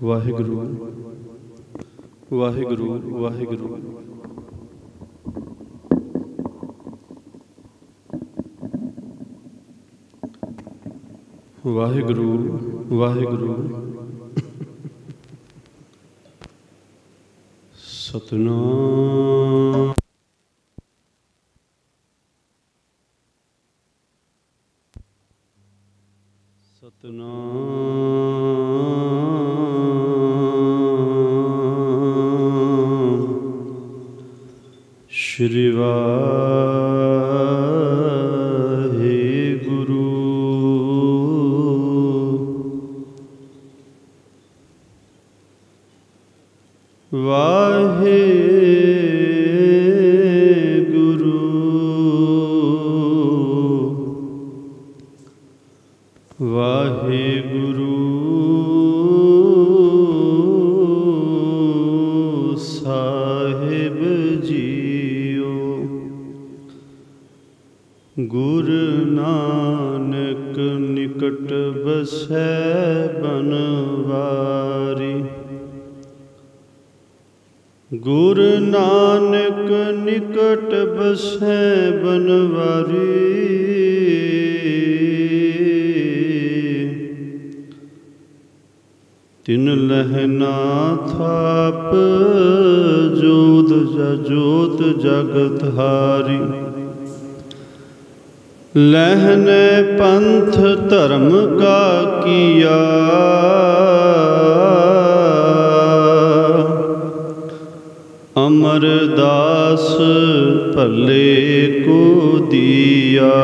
वाहिगुरु वाहिगुरु वाहिगुरु। वाहिगुरु वाहिगुरु। सतनाम सतनाम श्री वाहिगुरु। वाहिगुरु वाहिगुरु साहिब जीओ। गुरु नानक निकट बसै बनवारी। गुरु नानक निकट बसै बनवारी। तिन लहना थाप जोत जोत जगत हारी। लहने पंथ धर्म का किया। अमरदास भले को दिया।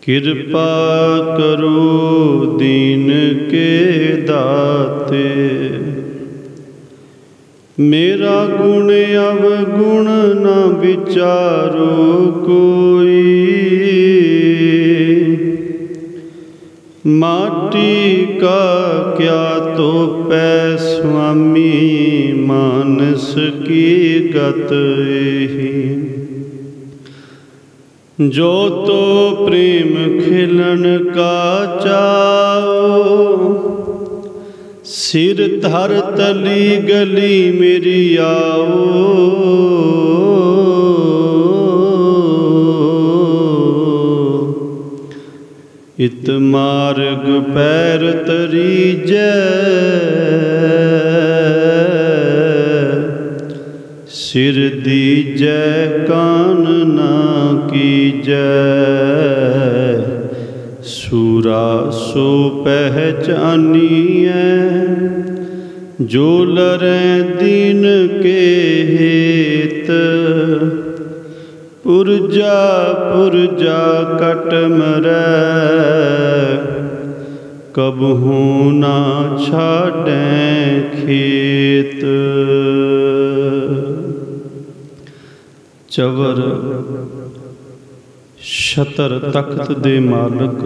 कृपा करो दीन के दाते। मेरा गुण अवगुण न विचारो कोई। माटी का क्या तो पै स्वामी मानस की गत ही। जो तो प्रेम खिलन का चाओ। सिर धर तली गली मेरी आओ। इत मार्ग पैर तरीजै। सिर दीजै कान ना कीजै। सूरा सो पहचानिए। जो लरै दीन के हेत। पुरजा पुरजा कट मरै। कबहू ना छाड़ै खेत। चवर छतर तख्त दे मालक।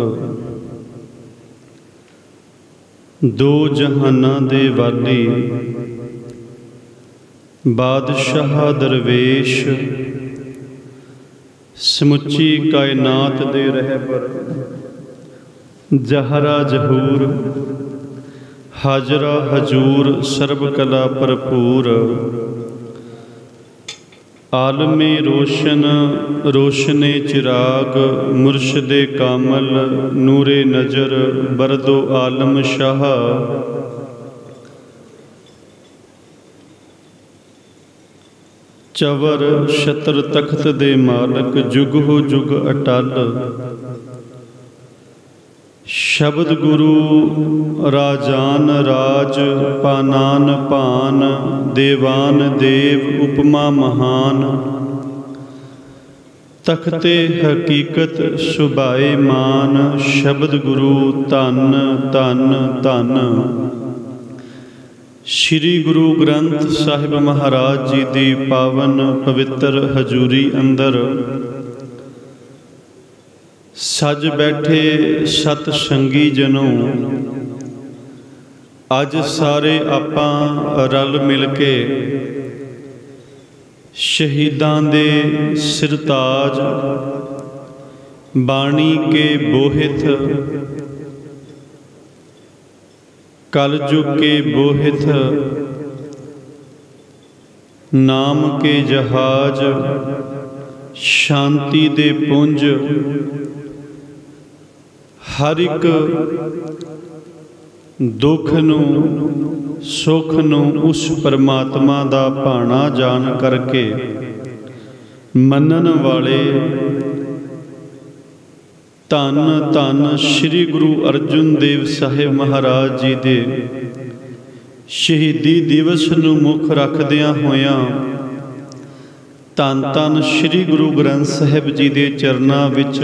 दो जहाना दे वाली। बादशाह दरवेश। समुची कायनात दे रहबर। जहरा जहूर। हाजरा हजूर सर्ब कला भरपूर। आलमे रोशन रोशने चिराग। मुर्शदे कामल नूरे नजर बरदो आलम शाह। चवर छतर तख्त दे मालक जुग हो जुग अटल। शब्द गुरु राजान राज पानान पान। देवान देव उपमा महान। तख्ते हकीकत सुबाए मान। शब्द गुरु धन धन धन। श्री गुरु ग्रंथ साहिब महाराज जी दी पावन पवित्र हजूरी अंदर सज बैठे सत संगी जनों। अज सारे आपां रल मिल के शहीदां दे सिरताज बाणी के बोहित कलयुग के बोहित नाम के जहाज शांति दे पुंज हर एक दुख नूं सुख नूं उस परमात्मा दा भाणा जान करके मनन वाले धन धन श्री गुरु अर्जुन देव साहिब महाराज जी दे शहीदी दिवस नूं मुख रखदियां होइयां धन धन श्री गुरु ग्रंथ साहिब जी दे चरनां विच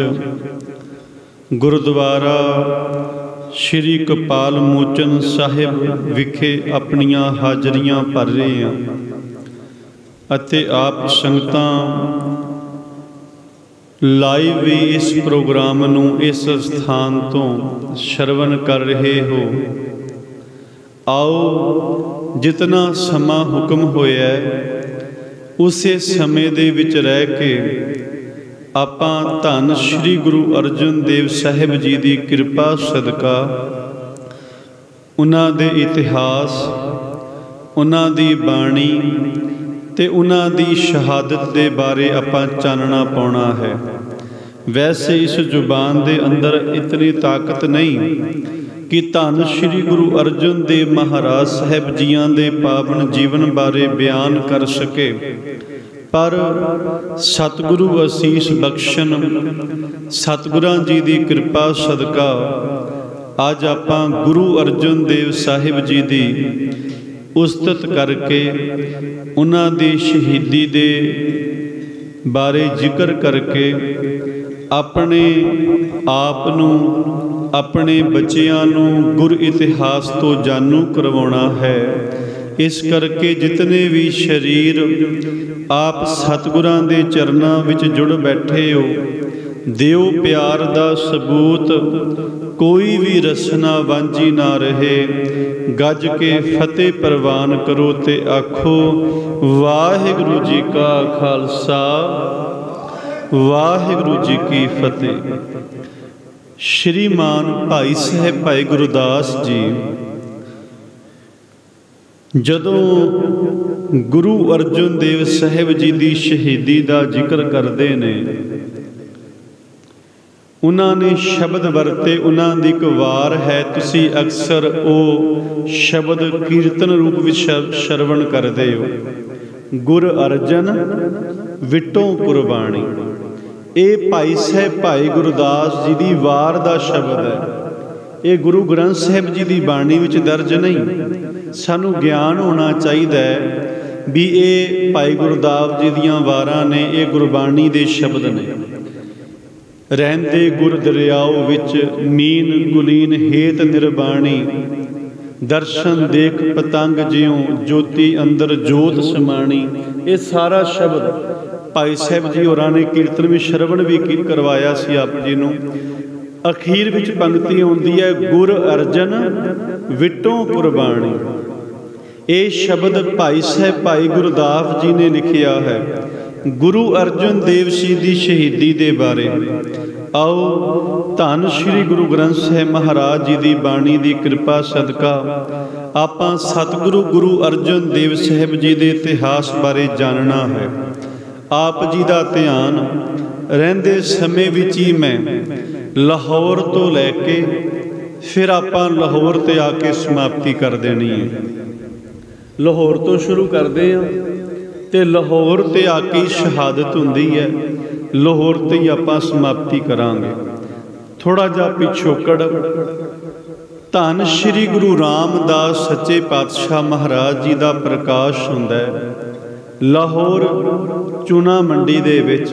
गुरुद्वारा श्री कपाल मोचन साहिब विखे अपनियां हाजरियां भर रहे हैं अते आप संगतां लाइव भी इस प्रोग्राम नूं इस स्थान तो श्रवण कर रहे हो। आओ जितना समा हुक्म होया उसे समय दे विच रह के आपां धन श्री गुरु अर्जन देव साहिब जी की कृपा सदका उन्हां दे इतिहास उन्हां दी बाणी ते उन्हां दी शहादत दे बारे आपां चानना पाउणा है। वैसे इस जुबान दे अंदर इतनी ताकत नहीं कि धन श्री गुरु अर्जन देव महाराज साहिब जियां दे पावन जीवन बारे बयान कर सके, पर सतगुरु असीस बख्शन सतगुरां जी की कृपा सदका अज आपां गुरु अर्जन देव साहिब जी की उस्तत करके उन्हां दी शहीदी दे बारे जिक्र करके अपने आप नूं अपने बच्चियां नूं गुर इतिहास तो जानू करवाउणा है। इस करके जितने भी शरीर आप सतगुरां दे चरनां विच जुड़ बैठे हो, दिओ प्यार दा सबूत, कोई भी रसना वांझी ना रहे। गज के फतेह प्रवान करो ते आखो वाहिगुरु जी का खालसा वाहिगुरु जी की फतेह। श्रीमान भाई साहब भाई गुरदास जी जदों गुरु अर्जन देव साहिब जी की शहीदी का जिक्र करते ने, उन्होंने शब्द वरते, उन्होंने एक वार है, तुसी अक्सर वो शब्द कीर्तन रूप में श्रवण करते हो, गुर अर्जन विटों कुरबानी। ये भाई साहब भाई गुरदास जी की वार का शब्द है। ये गुरु ग्रंथ साहिब जी की बाणी विच दर्ज नहीं। सानू ज्ञान होना चाहिए भी ये भाई गुरदास जी दियां वारां ने, ये गुरबाणी के शब्द ने। रहंदे गुर दरियाओ विच मीन कुलीन हेत निर्बाणी, दर्शन देख पतंग ज्यों ज्योति अंदर जोत समाणी। ये सारा शब्द भाई साहब जी होरां ने कीर्तन में श्रवण भी करवाया सी आप जी नूं। अखीर विच पंक्ति आउंदी है गुर अर्जन विटों कुरबानी। ये शब्द भाई साहब भाई गुरदास जी ने लिखिया है गुरु अर्जन देव जी की शहीदी के बारे। आओ धन श्री गुरु ग्रंथ साहिब महाराज जी की बाणी की कृपा सदका आपां सतगुरु गुरु अर्जन देव साहिब जी के इतिहास बारे जानना है। आप जी का ध्यान रहिंदे समय विच ही मैं लाहौर तो लैके फिर आपां लाहौर ते आके समाप्ति कर देनी है। लाहौर तो शुरू करते हैं तो लाहौर ते आके शहादत हुंदी है, लाहौर ते ही आपां समाप्ति करांगे। थोड़ा जा पिछोकड़ धन श्री गुरु रामदास सच्चे पातशाह महाराज जी का प्रकाश हुंदा है। लाहौर चूना मंडी दे विच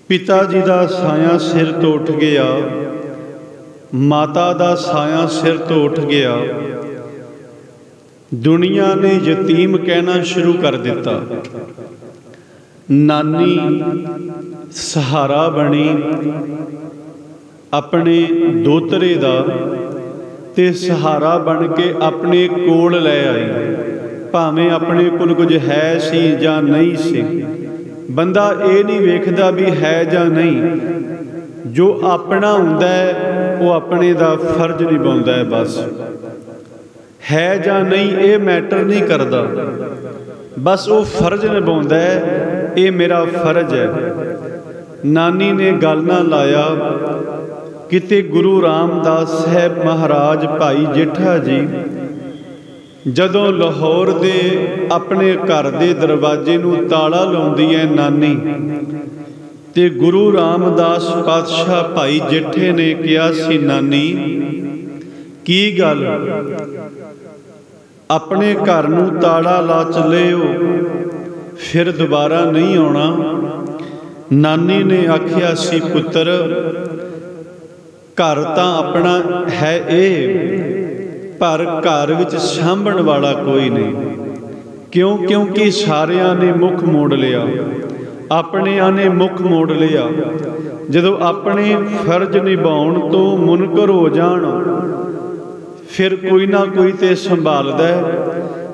पिता जी का साया सिर तो उठ गया, माता का साया सिर तो उठ गया। दुनिया ने यतीम कहना शुरू कर दिता। नानी सहारा बनी अपने दोतरे दा ते सहारा बन के अपने कोल लै आई। भावें अपने कोल कुछ है सी जां नहीं सी, ਬੰਦਾ ਇਹ ਨਹੀਂ ਵੇਖਦਾ ਵੀ ਹੈ ਜਾਂ ਨਹੀਂ। ਜੋ ਆਪਣਾ ਹੁੰਦਾ ਹੈ ਉਹ ਆਪਣੇ ਦਾ ਫਰਜ਼ ਨਿਭਾਉਂਦਾ ਹੈ। ਬਸ ਹੈ ਜਾਂ ਨਹੀਂ ਇਹ ਮੈਟਰ ਨਹੀਂ ਕਰਦਾ, ਬਸ ਉਹ ਫਰਜ਼ ਨਿਭਾਉਂਦਾ ਹੈ, ਇਹ ਮੇਰਾ ਫਰਜ਼ ਹੈ। ਨਾਨੀ ਨੇ ਗੱਲ ਨਾ ਲਾਇਆ, ਕਿਤੇ ਗੁਰੂ ਰਾਮਦਾਸ ਸਾਹਿਬ ਮਹਾਰਾਜ ਭਾਈ ਜੇਠਾ ਜੀ ਜਦੋਂ ਲਾਹੌਰ ਦੇ ਆਪਣੇ ਘਰ ਦੇ ਦਰਵਾਜ਼ੇ ਨੂੰ ਤਾਲਾ ਲਾਉਂਦੀ ਹੈ ਨਾਨੀ, ਤੇ ਗੁਰੂ ਰਾਮਦਾਸ ਪਾਤਸ਼ਾਹ ਭਾਈ ਜੇਠੇ ਨੇ ਕਿਹਾ ਸੀ, ਨਾਨੀ ਕੀ ਗੱਲ, ਆਪਣੇ ਘਰ ਨੂੰ ਤਾਲਾ ਲਾ ਚੱਲੇ ਹੋ, ਫਿਰ ਦੁਬਾਰਾ ਨਹੀਂ ਆਉਣਾ? ਨਾਨੀ ਨੇ ਆਖਿਆ ਸੀ, ਪੁੱਤਰ ਘਰ ਤਾਂ ਆਪਣਾ ਹੈ ਇਹ, ਪਰ ਘਰ ਵਿੱਚ ਸਾਂਭਣ ਵਾਲਾ ਕੋਈ ਨਹੀਂ। ਕਿਉਂ? ਕਿਉਂਕਿ ਸਾਰਿਆਂ ਨੇ ਮੁੱਖ ਮੋੜ ਲਿਆ, ਆਪਣਿਆਂ ਨੇ ਮੁੱਖ ਮੋੜ ਲਿਆ। ਜਦੋਂ ਆਪਣੇ ਫਰਜ਼ ਨਿਭਾਉਣ ਤੋਂ ਮੁਨਕਰ ਹੋ ਜਾਣ, ਫਿਰ ਕੋਈ ਨਾ ਕੋਈ ਤੇ ਸੰਭਾਲਦਾ।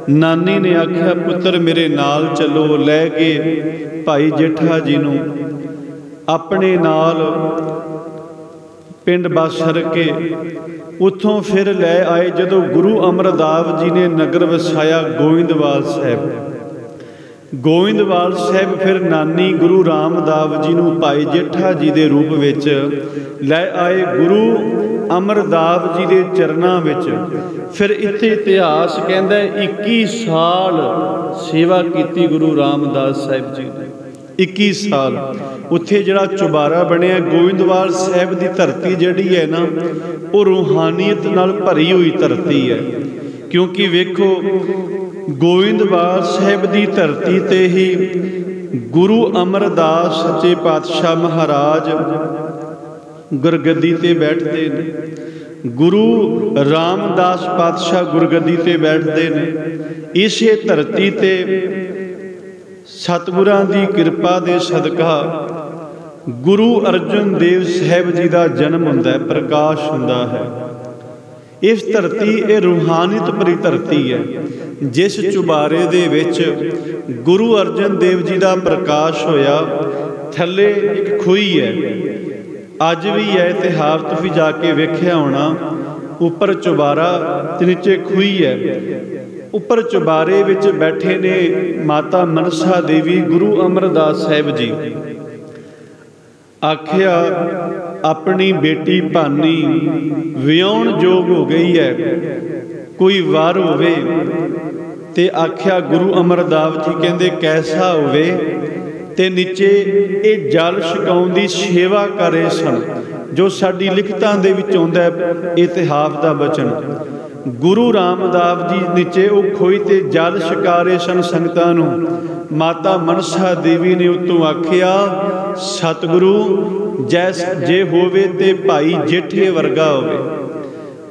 ਨਾਨੀ ਨੇ ਆਖਿਆ, ਪੁੱਤਰ ਮੇਰੇ ਨਾਲ ਚਲੋ। ਲੈ ਕੇ ਭਾਈ ਜੇਠਾ ਜੀ ਨੂੰ ਆਪਣੇ ਨਾਲ ਪਿੰਡ ਬਾਸਰ ਕੇ ਉੱਥੋਂ ਫਿਰ ਲੈ ਆਏ। ਜਦੋਂ ਗੁਰੂ ਅਮਰਦਾਸ ਜੀ ਨੇ ਨਗਰ ਵਸਾਇਆ ਗੋਇੰਦਵਾਲ ਸਾਹਿਬ, ਗੋਇੰਦਵਾਲ ਸਾਹਿਬ ਫਿਰ ਨਾਨੀ ਗੁਰੂ ਰਾਮਦਾਸ ਜੀ ਨੂੰ ਭਾਈ ਜੇਠਾ ਜੀ ਦੇ ਰੂਪ ਵਿੱਚ ਲੈ ਆਏ ਗੁਰੂ ਅਮਰਦਾਸ ਜੀ ਦੇ ਚਰਨਾਂ ਵਿੱਚ। ਫਿਰ ਇੱਥੇ ਇਤਿਹਾਸ ਕਹਿੰਦਾ 21 ਸਾਲ ਸੇਵਾ ਕੀਤੀ ਗੁਰੂ ਰਾਮਦਾਸ ਸਾਹਿਬ ਜੀ ਨੇ। 21 ਸਾਲ ਉੱਥੇ ਜਿਹੜਾ ਚੁਬਾਰਾ ਬਣਿਆ ਗੋਇੰਦਵਾਲ ਸਾਹਿਬ ਦੀ ਧਰਤੀ ਜਿਹੜੀ ਹੈ ਨਾ, ਉਹ ਰੂਹਾਨੀਅਤ ਨਾਲ ਭਰੀ ਹੋਈ ਧਰਤੀ ਹੈ। ਕਿਉਂਕਿ ਵੇਖੋ ਗੋਇੰਦਵਾਲ ਸਾਹਿਬ ਦੀ ਧਰਤੀ ਤੇ ਹੀ ਗੁਰੂ ਅਮਰਦਾਸ ਸੱਚੇ ਪਾਤਸ਼ਾਹ ਮਹਾਰਾਜ ਗੁਰਗੱਦੀ ਤੇ ਬੈਠਦੇ ਨੇ, ਗੁਰੂ ਰਾਮਦਾਸ ਪਾਤਸ਼ਾਹ ਗੁਰਗੱਦੀ ਤੇ ਬੈਠਦੇ ਨੇ। ਇਸੇ ਧਰਤੀ ਤੇ ਸਤਿਗੁਰਾਂ ਦੀ ਕਿਰਪਾ ਦੇ ਸਦਕਾ ਗੁਰੂ ਅਰਜਨ ਦੇਵ ਸਾਹਿਬ ਜੀ ਦਾ ਜਨਮ ਹੁੰਦਾ ਹੈ, ਪ੍ਰਕਾਸ਼ ਹੁੰਦਾ ਹੈ। ਇਸ ਧਰਤੀ ਇਹ ਰੂਹਾਨੀਅਤ ਭਰੀ ਧਰਤੀ ਹੈ। ਜਿਸ ਚੁਬਾਰੇ ਦੇ ਵਿੱਚ ਗੁਰੂ ਅਰਜਨ ਦੇਵ ਜੀ ਦਾ ਪ੍ਰਕਾਸ਼ ਹੋਇਆ, ਥੱਲੇ ਇੱਕ ਖੂਹੀ ਹੈ, ਅੱਜ ਵੀ ਹੈ। ਇਤਿਹਾਸ ਤੁਸੀਂ ਜਾ ਕੇ ਵੇਖਿਆ ਹੋਣਾ, ਉੱਪਰ ਚੁਬਾਰਾ ਤੇ ਨੀਚੇ ਖੂਹੀ ਹੈ। ਉੱਪਰ ਚੁਬਾਰੇ ਵਿੱਚ ਬੈਠੇ ਨੇ ਮਾਤਾ ਮਨਸਾ ਦੇਵੀ, ਗੁਰੂ ਅਮਰਦਾਸ ਸਾਹਿਬ ਜੀ। ਆਖਿਆ ਆਪਣੀ ਬੇਟੀ ਭਾਨੀ ਵਿਆਹੁਣ ਯੋਗ ਹੋ ਗਈ ਹੈ, ਕੋਈ ਵਰ ਹੋਵੇ। ਤੇ ਆਖਿਆ ਗੁਰੂ ਅਮਰਦਾਸ ਜੀ ਕਹਿੰਦੇ ਕੈਸਾ ਹੋਵੇ, ਤੇ ਨੀਚੇ ਇਹ ਜਲ ਛਕਾਉਣ ਦੀ ਸੇਵਾ ਕਰੇ ਸਨ, ਜੋ ਸਾਡੀ ਲਿਖਤਾਂ ਦੇ ਵਿੱਚ ਆਉਂਦਾ ਹੈ ਇਤਿਹਾਸ ਦਾ ਬਚਨ। ਗੁਰੂ ਰਾਮਦਾਸ ਜੀ ਨੀਚੇ ਉਹ ਖੋਈ ਤੇ ਜਲ ਛਕਾ ਰਹੇ ਸਨ ਸੰਗਤਾਂ ਨੂੰ। ਮਾਤਾ ਮਨਸਾ ਦੇਵੀ ਨੇ ਉਤੋਂ ਆਖਿਆ, ਸਤਿਗੁਰੂ ਜੇ ਹੋਵੇ ਤੇ ਭਾਈ ਜੇਠੇ ਵਰਗਾ ਹੋਵੇ।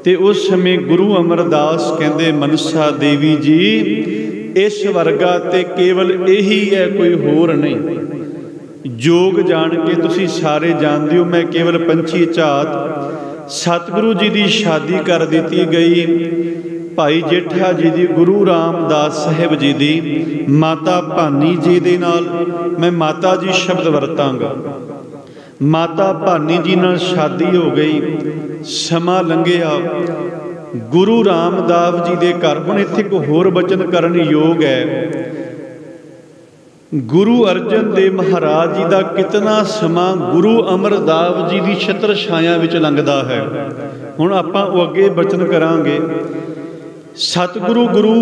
ਤੇ ਉਸ ਸਮੇਂ ਗੁਰੂ ਅਮਰਦਾਸ ਕਹਿੰਦੇ, ਮਨਸਾ ਦੇਵੀ ਜੀ ਇਸ ਵਰਗਾ ਤੇ ਕੇਵਲ ਇਹੀ ਹੈ, ਕੋਈ ਹੋਰ ਨਹੀਂ। ਜੋਗ ਜਾਣ ਕੇ ਤੁਸੀਂ ਸਾਰੇ ਜਾਣਦੇ ਹੋ, ਮੈਂ ਕੇਵਲ ਪੰਛੀ ਝਾਤ। ਸਤਿਗੁਰੂ ਜੀ ਦੀ ਸ਼ਾਦੀ ਕਰ ਦਿੱਤੀ ਗਈ ਭਾਈ ਜੇਠਾ ਜੀ ਦੀ ਗੁਰੂ ਰਾਮਦਾਸ ਸਾਹਿਬ ਜੀ ਦੀ ਮਾਤਾ ਭਾਨੀ ਜੀ ਦੇ ਨਾਲ। ਮੈਂ ਮਾਤਾ ਜੀ ਸ਼ਬਦ ਵਰਤਾਂਗਾ। ਮਾਤਾ ਭਾਨੀ ਜੀ ਨਾਲ ਸ਼ਾਦੀ ਹੋ ਗਈ, ਸਮਾਂ ਲੰਘਿਆ। ਗੁਰੂ ਰਾਮਦਾਸ ਜੀ ਦੇ ਘਰ ਹੁਣ ਇੱਥੇ ਇੱਕ ਹੋਰ ਬਚਨ ਕਰਨ ਯੋਗ ਹੈ। ਗੁਰੂ ਅਰਜਨ ਦੇਵ ਮਹਾਰਾਜ ਜੀ ਦਾ ਕਿਤਨਾ ਸਮਾਂ ਗੁਰੂ ਅਮਰਦਾਸ ਜੀ ਦੀ ਛਤਰ ਛਾਇਆ ਵਿੱਚ ਲੰਘਦਾ ਹੈ। ਹੁਣ ਆਪਾਂ ਉਹ ਅੱਗੇ ਬਚਨ ਕਰਾਂਗੇ। ਸਤਿਗੁਰੂ ਗੁਰੂ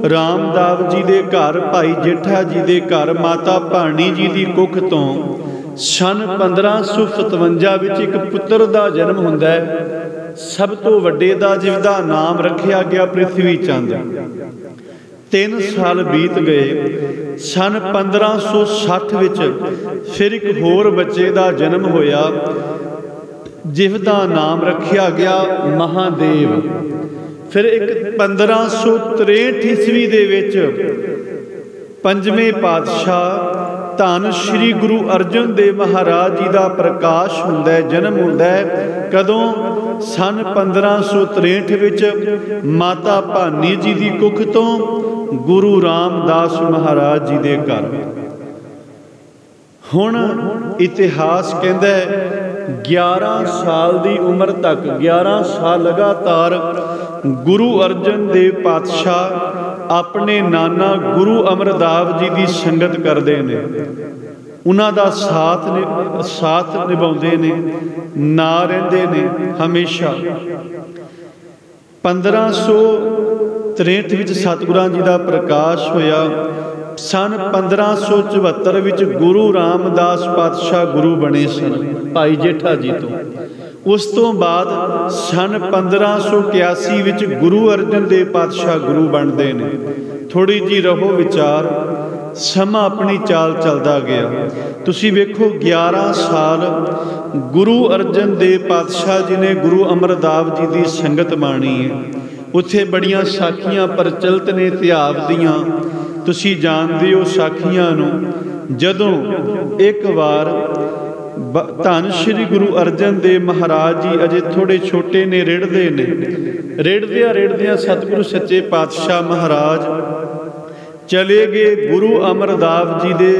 ਰਾਮਦਾਸ ਜੀ ਦੇ ਘਰ ਭਾਈ ਜੇਠਾ ਜੀ ਦੇ ਘਰ ਮਾਤਾ ਭਾਨੀ ਜੀ ਦੀ ਕੁੱਖ ਤੋਂ ਸਨ 1557 ਵਿੱਚ ਇੱਕ ਪੁੱਤਰ ਦਾ ਜਨਮ ਹੁੰਦਾ ਹੈ। ਸਭ ਤੋਂ ਵੱਡੇ ਦਾ ਜਿਹਦਾ ਨਾਮ ਰੱਖਿਆ ਗਿਆ ਪ੍ਰਿਥਵੀ ਚੰਦ। 3 ਸਾਲ ਬੀਤ ਗਏ। ਸਨ 1560 ਵਿੱਚ ਫਿਰ ਇੱਕ ਹੋਰ ਬੱਚੇ ਦਾ ਜਨਮ ਹੋਇਆ, ਜਿਸ ਦਾ ਨਾਮ ਰੱਖਿਆ ਗਿਆ ਮਹਾਦੇਵ। ਫਿਰ ਇੱਕ 1563 ਈਸਵੀ ਦੇ ਵਿੱਚ ਪੰਜਵੇਂ ਪਾਤਸ਼ਾਹ ਧੰਨ ਸ਼੍ਰੀ ਗੁਰੂ ਅਰਜਨ ਦੇਵ ਮਹਾਰਾਜ ਜੀ ਦਾ ਪ੍ਰਕਾਸ਼ ਹੁੰਦਾ ਹੈ, ਜਨਮ ਹੁੰਦਾ ਹੈ। ਕਦੋਂ? ਸਨ 1563 ਵਿੱਚ ਮਾਤਾ ਭਾਨੀ ਜੀ ਦੀ ਕੁੱਖ ਤੋਂ ਗੁਰੂ ਰਾਮਦਾਸ ਮਹਾਰਾਜ ਜੀ ਦੇ ਘਰ। ਹੁਣ ਇਤਿਹਾਸ ਕਹਿੰਦਾ 11 ਸਾਲ ਦੀ ਉਮਰ ਤੱਕ 11 ਸਾਲ ਲਗਾਤਾਰ ਗੁਰੂ ਅਰਜਨ ਦੇਵ ਪਾਤਸ਼ਾਹ ਆਪਣੇ ਨਾਨਾ ਗੁਰੂ ਅਮਰਦਾਸ ਜੀ ਦੀ ਸੰਗਤ ਕਰਦੇ ਨੇ, ਉਹਨਾਂ ਦਾ ਸਾਥ ਨਿਭਾਉਂਦੇ ਨੇ, ਨਾਲ ਰਹਿੰਦੇ ਨੇ ਹਮੇਸ਼ਾ। 1563 ਵਿੱਚ ਸਤਿਗੁਰਾਂ ਜੀ ਦਾ ਪ੍ਰਕਾਸ਼ ਹੋਇਆ। ਸਨ 1574 ਵਿੱਚ ਗੁਰੂ ਰਾਮਦਾਸ ਪਾਤਸ਼ਾਹ ਗੁਰੂ ਬਣੇ ਸਨ ਭਾਈ ਜੇਠਾ ਜੀ ਤੋਂ। ਉਸ ਤੋਂ ਬਾਅਦ ਸਨ 1581 ਵਿੱਚ ਗੁਰੂ ਅਰਜਨ ਦੇਵ ਪਾਤਸ਼ਾਹ ਗੁਰੂ ਬਣਦੇ ਨੇ। ਥੋੜ੍ਹੀ ਜਿਹੀ ਰਹੋ ਵਿਚਾਰ, ਸਮਾਂ ਆਪਣੀ ਚਾਲ ਚੱਲਦਾ ਗਿਆ। ਤੁਸੀਂ ਵੇਖੋ 11 ਸਾਲ ਗੁਰੂ ਅਰਜਨ ਦੇਵ ਪਾਤਸ਼ਾਹ ਜੀ ਨੇ ਗੁਰੂ ਅਮਰਦਾਸ ਜੀ ਦੀ ਸੰਗਤ ਮਾਣੀ ਹੈ। ਉੱਥੇ ਬੜੀਆਂ ਸਾਖੀਆਂ ਪ੍ਰਚਲਿਤ ਨੇ ਇਤਿਹਾਸ ਦੀਆਂ, ਤੁਸੀਂ ਜਾਣਦੇ ਹੋ ਸਾਖੀਆਂ ਨੂੰ। ਜਦੋਂ ਇੱਕ ਵਾਰ ਧੰਨ ਸ਼੍ਰੀ ਗੁਰੂ ਅਰਜਨ ਦੇਵ ਮਹਾਰਾਜ ਜੀ ਅਜੇ ਥੋੜ੍ਹੇ ਛੋਟੇ ਨੇ, ਰਿੜਦਿਆਂ ਸਤਿਗੁਰੂ ਸੱਚੇ ਪਾਤਸ਼ਾਹ ਮਹਾਰਾਜ ਚਲੇ ਗਏ ਗੁਰੂ ਅਮਰਦਾਸ ਜੀ ਦੇ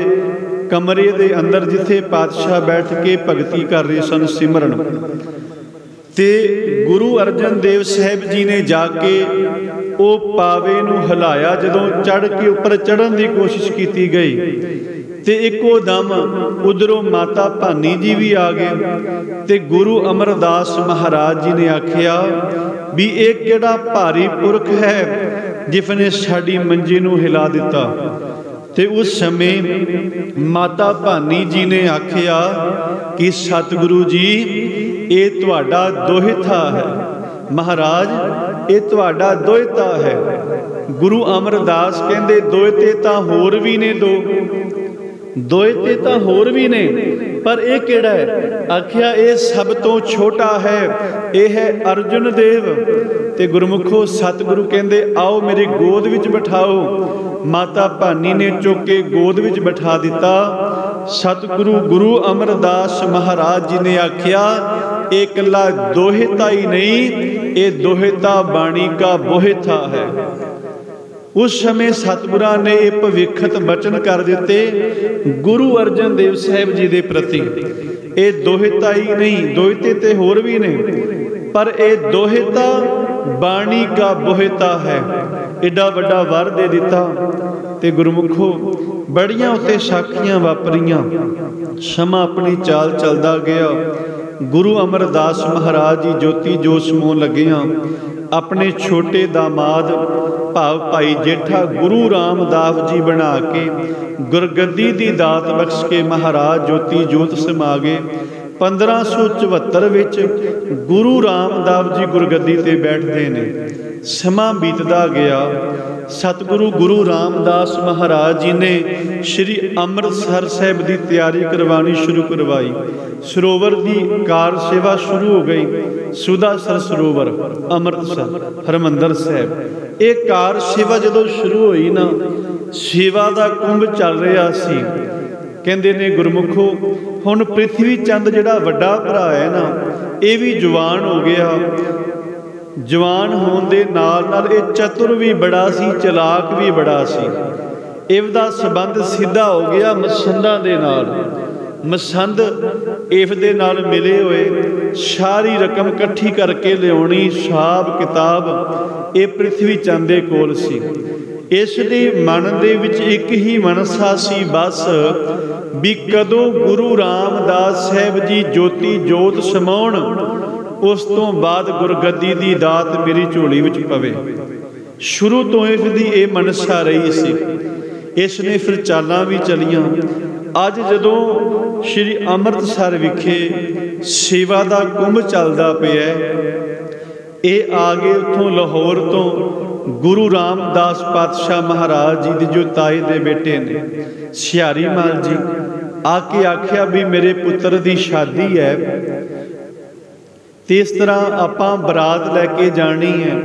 ਕਮਰੇ ਦੇ ਅੰਦਰ, ਜਿੱਥੇ ਪਾਤਸ਼ਾਹ ਬੈਠ ਕੇ ਭਗਤੀ ਕਰ ਰਹੇ ਸਨ, ਸਿਮਰਨ। ਤੇ ਗੁਰੂ ਅਰਜਨ ਦੇਵ ਸਾਹਿਬ ਜੀ ਨੇ ਜਾ ਕੇ ਉਹ ਪਾਵੇ ਨੂੰ ਹਿਲਾਇਆ। ਜਦੋਂ ਚੜ੍ਹ ਕੇ ਉੱਪਰ ਚੜ੍ਹਨ ਦੀ ਕੋਸ਼ਿਸ਼ ਕੀਤੀ ਗਈ ਤੇ ਇੱਕੋ ਦਮ ਉਧਰੋਂ ਮਾਤਾ ਭਾਨੀ ਜੀ ਵੀ ਆ ਗਏ ਤੇ ਗੁਰੂ ਅਮਰਦਾਸ ਮਹਾਰਾਜ ਜੀ ਨੇ ਆਖਿਆ ਵੀ ਇਹ ਕਿਹੜਾ ਭਾਰੀ ਪੁਰਖ ਹੈ ਜਿਸ ਨੇ ਸਾਡੀ ਮੰਜੀ ਨੂੰ ਹਿਲਾ ਦਿੱਤਾ। ਤੇ ਉਸ ਸਮੇਂ ਮਾਤਾ ਭਾਨੀ ਜੀ ਨੇ ਆਖਿਆ ਕਿ ਸਤਿਗੁਰੂ ਜੀ ਇਹ ਤੁਹਾਡਾ ਦੋਹਿਤਾ ਹੈ, ਮਹਾਰਾਜ ਇਹ ਤੁਹਾਡਾ ਦੋਹਿਤਾ ਹੈ। ਗੁਰੂ ਅਮਰਦਾਸ ਕਹਿੰਦੇ ਦੋਹਿਤੇ ਤਾਂ ਹੋਰ ਵੀ ਨੇ, ਦੋਹਿਤੇ ਤਾਂ ਹੋਰ ਵੀ ਨੇ, ਪਰ ਇਹ ਕਿਹੜਾ ਹੈ? ਆਖਿਆ ਇਹ ਸਭ ਤੋਂ ਛੋਟਾ ਹੈ, ਇਹ ਹੈ ਅਰਜੁਨ ਦੇਵ। ਤੇ ਗੁਰਮੁਖੋ ਸਤਿਗੁਰੂ ਕਹਿੰਦੇ ਆਓ ਮੇਰੇ ਗੋਦ ਵਿੱਚ ਬਿਠਾਓ। ਮਾਤਾ ਭਾਨੀ ਨੇ ਚੁੱਕ ਕੇ ਗੋਦ ਵਿੱਚ ਬਿਠਾ ਦਿੱਤਾ। ਸਤਿਗੁਰੂ ਗੁਰੂ ਅਮਰਦਾਸ ਮਹਾਰਾਜ ਜੀ ਨੇ ਆਖਿਆ ਇਹ ਇਕੱਲਾ ਦੋਹਿਤਾ ਹੀ ਨਹੀਂ, ਇਹ ਦੋਹਿਤਾ ਬਾਣੀ ਕਾ ਬੋਹਿਤਾ ਹੈ। ਉਸ ਸਮੇਂ ਸਤਿਗੁਰਾਂ ਨੇ ਇਹ ਭਵਿੱਖਤ ਬਚਨ ਕਰ ਦਿੱਤੇ ਗੁਰੂ ਅਰਜਨ ਦੇਵ ਸਾਹਿਬ ਜੀ ਦੇ ਪ੍ਰਤੀ। ਇਹ ਦੋਹਿਤਾ ਹੀ ਨਹੀਂ, ਦੋਹਿਤੇ ਤੇ ਹੋਰ ਵੀ ਨੇ, ਪਰ ਇਹ ਦੋਹਿਤਾ ਬਾਣੀ ਕਾ ਬੋਹਿਤਾ ਹੈ। ਏਡਾ ਵੱਡਾ ਵਰ ਦੇ ਦਿੱਤਾ। ਤੇ ਗੁਰਮੁਖੋ ਬੜੀਆਂ ਉੱਤੇ ਸਾਖੀਆਂ ਵਾਪਰੀਆਂ। ਸਮਾਂ ਆਪਣੀ ਚਾਲ ਚੱਲਦਾ ਗਿਆ। ਗੁਰੂ ਅਮਰਦਾਸ ਮਹਾਰਾਜ ਜੀ ਜੋਤੀ ਜੋਤ ਸਮਾਉਣ ਲੱਗਿਆਂ। ਆਪਣੇ ਛੋਟੇ ਦਾਮਾਦ ਭਾਵ ਭਾਈ ਜੇਠਾ ਗੁਰੂ ਰਾਮਦਾਸ ਜੀ ਬਣਾ ਕੇ ਗੁਰਗੱਦੀ ਦੀ ਦਾਤ ਬਖਸ਼ ਕੇ ਮਹਾਰਾਜ ਜੋਤੀ ਜੋਤ ਸਮਾ ਗਏ। 1574 ਵਿੱਚ ਗੁਰੂ ਰਾਮਦਾਸ ਜੀ ਗੁਰਗੱਦੀ ਤੇ ਬੈਠਦੇ ਨੇ। ਸਮਾਂ ਬੀਤਦਾ ਗਿਆ। ਸਤਿਗੁਰੂ ਗੁਰੂ ਰਾਮਦਾਸ ਮਹਾਰਾਜ ਜੀ ਨੇ ਸ਼੍ਰੀ ਅੰਮ੍ਰਿਤਸਰ ਸਾਹਿਬ ਦੀ ਤਿਆਰੀ ਕਰਵਾਉਣੀ ਸ਼ੁਰੂ ਕਰਵਾਈ। ਸਰੋਵਰ ਦੀ ਕਾਰ ਸੇਵਾ ਸ਼ੁਰੂ ਹੋ ਗਈ। ਸੁਦਾਸਰ ਸਰੋਵਰ ਅੰਮ੍ਰਿਤਸਰ ਹਰਿਮੰਦਰ ਸਾਹਿਬ, ਇਹ ਕਾਰ ਸੇਵਾ ਜਦੋਂ ਸ਼ੁਰੂ ਹੋਈ ਨਾ, ਸੇਵਾ ਦਾ ਕੁੰਭ ਚੱਲ ਰਿਹਾ ਸੀ। ਕਹਿੰਦੇ ਨੇ ਗੁਰਮੁਖੋ ਹੁਣ ਪ੍ਰਿਥਵੀ ਚੰਦ ਜਿਹੜਾ ਵੱਡਾ ਭਰਾ ਹੈ ਨਾ, ਇਹ ਵੀ ਜਵਾਨ ਹੋ ਗਿਆ। ਜਵਾਨ ਹੋਣ ਦੇ ਨਾਲ ਨਾਲ ਇਹ ਚਤੁਰ ਵੀ ਬੜਾ ਸੀ, ਚਲਾਕ ਵੀ ਬੜਾ ਸੀ। ਇਹਦਾ ਸੰਬੰਧ ਸਿੱਧਾ ਹੋ ਗਿਆ ਮਸੰਦਾਂ ਦੇ ਨਾਲ। ਮਸੰਦ ਇਸ ਦੇ ਨਾਲ ਮਿਲੇ ਹੋਏ, ਸਾਰੀ ਰਕਮ ਇਕੱਠੀ ਕਰਕੇ ਲਿਆਉਣੀ, ਹਿਸਾਬ ਕਿਤਾਬ ਇਹ ਪ੍ਰਿਥਵੀ ਚੰਦ ਦੇ ਕੋਲ ਸੀ। ਇਸ ਦੇ ਮਨ ਦੇ ਵਿੱਚ ਇੱਕ ਹੀ ਮਨਸਾ ਸੀ ਬਸ, ਵੀ ਕਦੋਂ ਗੁਰੂ ਰਾਮਦਾਸ ਸਾਹਿਬ ਜੀ ਜੋਤੀ ਜੋਤ ਸਮਾਉਣ, ਉਸ ਤੋਂ ਬਾਅਦ ਗੁਰਗੱਦੀ ਦੀ ਦਾਤ ਮੇਰੀ ਝੋਲੀ ਵਿੱਚ ਪਵੇ। ਸ਼ੁਰੂ ਤੋਂ ਇਸ ਦੀ ਇਹ ਮਨਸਾ ਰਹੀ ਸੀ। ਇਸ ਨੇ ਫਿਰ ਚਾਲਾਂ ਵੀ ਚਲੀਆਂ। ਅੱਜ ਜਦੋਂ ਸ਼੍ਰੀ ਅੰਮ੍ਰਿਤਸਰ ਵਿਖੇ ਸੇਵਾ ਦਾ ਕੁੰਭ ਚੱਲਦਾ ਪਿਆ, ਇਹ ਆ ਗਏ ਉੱਥੋਂ ਲਾਹੌਰ ਤੋਂ ਗੁਰੂ ਰਾਮਦਾਸ ਪਾਤਸ਼ਾਹ ਮਹਾਰਾਜ ਜੀ ਦੇ ਜੋ ਤਾਏ ਦੇ ਬੇਟੇ ਨੇ ਸਿਹਾਰੀ ਮਾਲ ਜੀ, ਆ ਕੇ ਆਖਿਆ ਵੀ ਮੇਰੇ ਪੁੱਤਰ ਦੀ ਸ਼ਾਦੀ ਹੈ ਤੇ ਇਸ ਤਰ੍ਹਾਂ ਆਪਾਂ ਬਰਾਤ ਲੈ ਕੇ ਜਾਣੀ ਹੈ।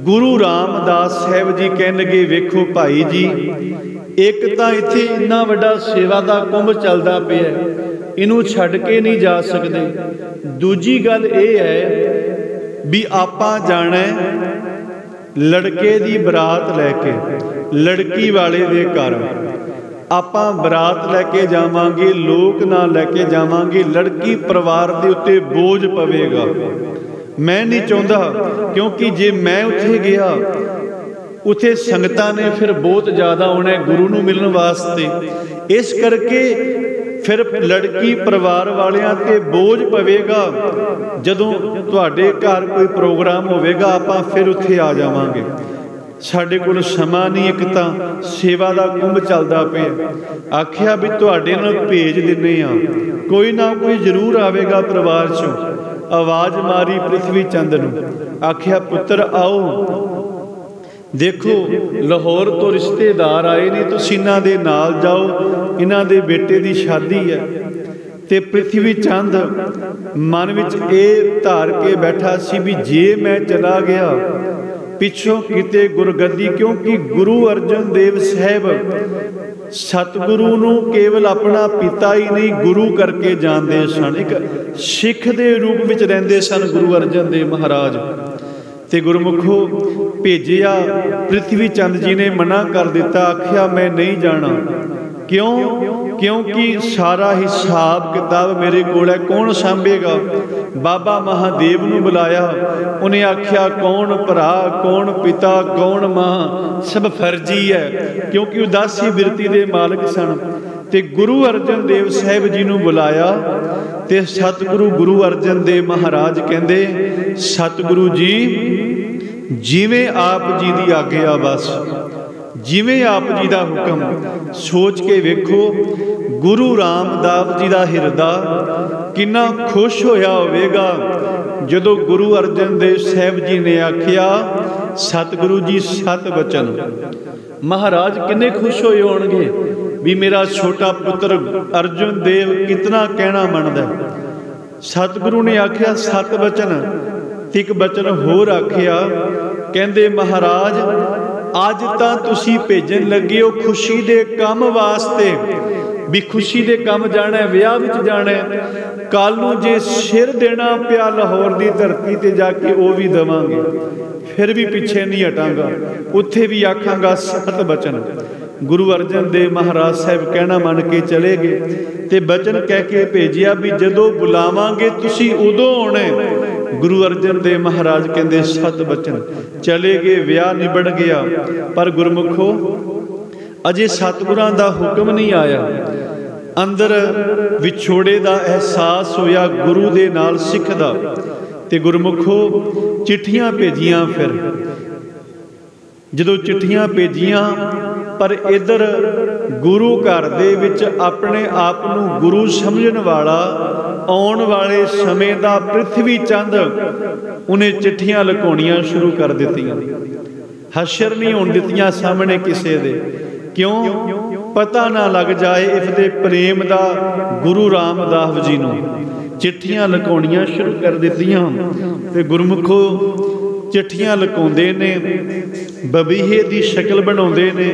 ਗੁਰੂ ਰਾਮਦਾਸ ਸਾਹਿਬ ਜੀ ਕਹਿਣਗੇ ਵੇਖੋ ਭਾਈ ਜੀ, ਇੱਕ ਤਾਂ ਇੱਥੇ ਇੰਨਾ ਵੱਡਾ ਸੇਵਾ ਦਾ ਕੁੰਭ ਚੱਲਦਾ ਪਿਆ, ਇਹਨੂੰ ਛੱਡ ਕੇ ਨਹੀਂ ਜਾ ਸਕਦੇ। ਦੂਜੀ ਗੱਲ ਇਹ ਹੈ ਵੀ ਆਪਾਂ ਜਾਣਾ ਲੜਕੇ ਦੀ ਬਰਾਤ ਲੈ ਕੇ ਲੜਕੀ ਵਾਲੇ ਦੇ ਘਰ। ਆਪਾਂ ਬਰਾਤ ਲੈ ਕੇ ਜਾਵਾਂਗੇ, ਲੋਕ ਨਾ ਲੈ ਕੇ ਜਾਵਾਂਗੇ, ਲੜਕੀ ਪਰਿਵਾਰ ਦੇ ਉੱਤੇ ਬੋਝ ਪਵੇਗਾ। ਮੈਂ ਨਹੀਂ ਚਾਹੁੰਦਾ, ਕਿਉਂਕਿ ਜੇ ਮੈਂ ਉੱਥੇ ਗਿਆ, ਉੱਥੇ ਸੰਗਤਾਂ ਨੇ ਫਿਰ ਬਹੁਤ ਜ਼ਿਆਦਾ ਆਉਣਾ ਗੁਰੂ ਨੂੰ ਮਿਲਣ ਵਾਸਤੇ। ਇਸ ਕਰਕੇ ਫਿਰ ਲੜਕੀ ਪਰਿਵਾਰ ਵਾਲਿਆਂ ਤੇ ਬੋਝ ਪਵੇਗਾ। ਜਦੋਂ ਤੁਹਾਡੇ ਘਰ ਕੋਈ ਪ੍ਰੋਗਰਾਮ ਹੋਵੇਗਾ, ਆਪਾਂ ਫਿਰ ਉੱਥੇ ਆ ਜਾਵਾਂਗੇ। ਸਾਡੇ ਕੋਲ ਸਮਾਂ ਨਹੀਂ, ਇੱਕ ਤਾਂ ਸੇਵਾ ਦਾ ਕੁੰਭ ਚੱਲਦਾ ਪਿਆ। ਆਖਿਆ ਵੀ ਤੁਹਾਡੇ ਨਾਲ ਭੇਜ ਦਿੰਦੇ ਆ, ਕੋਈ ਨਾ ਕੋਈ ਜ਼ਰੂਰ ਆਵੇਗਾ ਪਰਿਵਾਰ 'ਚੋਂ। ਆਵਾਜ਼ ਮਾਰੀ ਪ੍ਰਿਥਵੀ ਚੰਦ ਨੂੰ, ਆਖਿਆ ਪੁੱਤਰ ਆਓ, ਦੇਖੋ ਲਾਹੌਰ ਤੋਂ ਰਿਸ਼ਤੇਦਾਰ ਆਏ ਨੇ, ਤੁਸੀਂ ਇਹਨਾਂ ਦੇ ਨਾਲ ਜਾਓ, ਇਹਨਾਂ ਦੇ ਬੇਟੇ ਦੀ ਸ਼ਾਦੀ ਹੈ। ਤੇ ਪ੍ਰਿਥਵੀ ਚੰਦ ਮਨ ਵਿੱਚ ਇਹ ਧਾਰ ਕੇ ਬੈਠਾ ਸੀ ਵੀ ਜੇ ਮੈਂ ਚਲਾ ਗਿਆ ਪਿੱਛੋਂ ਕਿਤੇ ਗੁਰਗੱਦੀ, ਕਿਉਂਕਿ ਗੁਰੂ ਅਰਜਨ ਦੇਵ ਸਾਹਿਬ ਸਤਿਗੁਰੂ ਨੂੰ ਕੇਵਲ ਆਪਣਾ ਪਿਤਾ ਹੀ ਨਹੀਂ, ਗੁਰੂ ਕਰਕੇ ਜਾਣਦੇ ਸਨ। ਇੱਕ ਸਿੱਖ ਦੇ ਰੂਪ ਵਿੱਚ ਰਹਿੰਦੇ ਸਨ ਗੁਰੂ ਅਰਜਨ ਦੇਵ ਮਹਾਰਾਜ। ਤੇ ਗੁਰਮੁਖੋ ਭੇਜਿਆ, ਪ੍ਰਿਥਵੀ ਚੰਦ ਜੀ ਨੇ ਮਨਾ ਕਰ ਦਿੱਤਾ, ਆਖਿਆ ਮੈਂ ਨਹੀਂ ਜਾਣਾ। ਕਿਉਂ? ਕਿਉਂਕਿ ਸਾਰਾ ਹਿਸਾਬ ਕਿਤਾਬ ਮੇਰੇ ਕੋਲ ਹੈ, ਕੌਣ ਸਾਂਭੇਗਾ? ਬਾਬਾ ਮਹਾਦੇਵ ਨੂੰ ਬੁਲਾਇਆ, ਉਹਨੇ ਆਖਿਆ ਕੌਣ ਭਰਾ, ਕੌਣ ਪਿਤਾ, ਕੌਣ ਮਾਂ, ਸਭ ਫਰਜ਼ੀ ਹੈ, ਕਿਉਂਕਿ ਉਦਾਸੀ ਬਿਰਤੀ ਦੇ ਮਾਲਕ ਸਨ। ਤੇ ਗੁਰੂ ਅਰਜਨ ਦੇਵ ਸਾਹਿਬ ਜੀ ਨੂੰ ਬੁਲਾਇਆ ਤੇ ਸਤਿਗੁਰੂ ਗੁਰੂ ਅਰਜਨ ਦੇਵ ਮਹਾਰਾਜ ਕਹਿੰਦੇ, ਸਤਿਗੁਰੂ ਜੀ ਜਿਵੇਂ ਆਪ ਜੀ ਦੀ ਆਗਿਆ, ਬਸ ਜਿਵੇਂ ਆਪ ਜੀ ਦਾ ਹੁਕਮ। ਸੋਚ ਕੇ ਵੇਖੋ ਗੁਰੂ ਰਾਮਦਾਸ ਜੀ ਦਾ ਹਿਰਦਾ ਕਿੰਨਾ ਖੁਸ਼ ਹੋਇਆ ਹੋਵੇਗਾ ਜਦੋਂ ਗੁਰੂ ਅਰਜਨ ਦੇਵ ਸਾਹਿਬ ਜੀ ਨੇ ਆਖਿਆ ਸਤਿਗੁਰੂ ਜੀ ਸਤ ਬਚਨ। ਮਹਾਰਾਜ ਕਿੰਨੇ ਖੁਸ਼ ਹੋਏ ਹੋਣਗੇ ਵੀ ਮੇਰਾ ਛੋਟਾ ਪੁੱਤਰ ਅਰਜਨ ਦੇਵ ਕਿਤਨਾ ਕਹਿਣਾ ਮੰਨਦਾ। ਸਤਿਗੁਰੂ ਨੇ ਆਖਿਆ ਸਤ ਬਚਨ, ਤੇ ਇੱਕ ਬਚਨ ਹੋਰ ਆਖਿਆ, ਕਹਿੰਦੇ ਮਹਾਰਾਜ ਅੱਜ ਤਾਂ ਤੁਸੀਂ ਭੇਜਣ ਲੱਗੇ ਹੋ ਖੁਸ਼ੀ ਦੇ ਕੰਮ ਵਾਸਤੇ, ਵੀ ਖੁਸ਼ੀ ਦੇ ਕੰਮ ਜਾਣਾ, ਵਿਆਹ ਵਿੱਚ ਜਾਣਾ। ਕੱਲ ਨੂੰ ਜੇ ਸਿਰ ਦੇਣਾ ਪਿਆ ਲਾਹੌਰ ਦੀ ਧਰਤੀ ਤੇ ਜਾ ਕੇ ਉਹ ਵੀ ਦੇਵਾਂਗੇ, ਫਿਰ ਵੀ ਪਿੱਛੇ ਨਹੀਂ ਹਟਾਂਗਾ, ਉੱਥੇ ਵੀ ਆਖਾਂਗਾ ਸਤ ਬਚਨ। ਗੁਰੂ ਅਰਜਨ ਦੇਵ ਮਹਾਰਾਜ ਸਾਹਿਬ ਕਹਿਣਾ ਮੰਨ ਕੇ ਚਲੇ ਗਏ ਤੇ ਬਚਨ ਕਹਿ ਕੇ ਭੇਜਿਆ ਵੀ ਜਦੋਂ ਬੁਲਾਵਾਂਗੇ ਤੁਸੀਂ ਉਦੋਂ ਆਉਣਾ। ਗੁਰੂ ਅਰਜਨ ਦੇਵ ਮਹਾਰਾਜ ਕਹਿੰਦੇ ਸਤ ਬਚਨ। ਚਲੇ ਗਏ, ਵਿਆਹ ਨਿਬੜ ਗਿਆ। ਪਰ ਗੁਰਮੁਖੋ ਅਜੇ ਸਤਿਗੁਰਾਂ ਦਾ ਹੁਕਮ ਨਹੀਂ ਆਇਆ। ਅੰਦਰ ਵਿਛੋੜੇ ਦਾ ਅਹਿਸਾਸ ਹੋਇਆ ਗੁਰੂ ਦੇ ਨਾਲ ਸਿੱਖ ਦਾ। ਤੇ ਗੁਰਮੁਖੋ ਚਿੱਠੀਆਂ ਭੇਜੀਆਂ। ਫਿਰ ਜਦੋਂ ਚਿੱਠੀਆਂ ਭੇਜੀਆਂ, ਪਰ ਇੱਧਰ ਗੁਰੂ ਘਰ ਦੇ ਵਿੱਚ ਆਪਣੇ ਆਪ ਨੂੰ ਗੁਰੂ ਸਮਝਣ ਵਾਲਾ ਆਉਣ ਵਾਲੇ ਸਮੇਂ ਦਾ ਪ੍ਰਿਥਵੀ ਚੰਦ, ਉਹਨੇ ਚਿੱਠੀਆਂ ਲੁਕਾਉਣੀਆਂ ਸ਼ੁਰੂ ਕਰ ਦਿੱਤੀਆਂ। ਹਸ਼ਰ ਨਹੀਂ ਹੋਣ ਦਿੱਤੀਆਂ ਸਾਹਮਣੇ ਕਿਸੇ ਦੇ। ਕਿਉਂ? ਪਤਾ ਨਾ ਲੱਗ ਜਾਏ ਇਸਦੇ ਪ੍ਰੇਮ ਦਾ ਗੁਰੂ ਰਾਮਦਾਸ ਜੀ ਨੂੰ। ਚਿੱਠੀਆਂ ਲੁਕਾਉਣੀਆਂ ਸ਼ੁਰੂ ਕਰ ਦਿੱਤੀਆਂ। ਤੇ ਗੁਰਮੁਖੋ ਚਿੱਠੀਆਂ ਲੁਕਾਉਂਦੇ ਨੇ, ਬਬੀਹੇ ਦੀ ਸ਼ਕਲ ਬਣਾਉਂਦੇ ਨੇ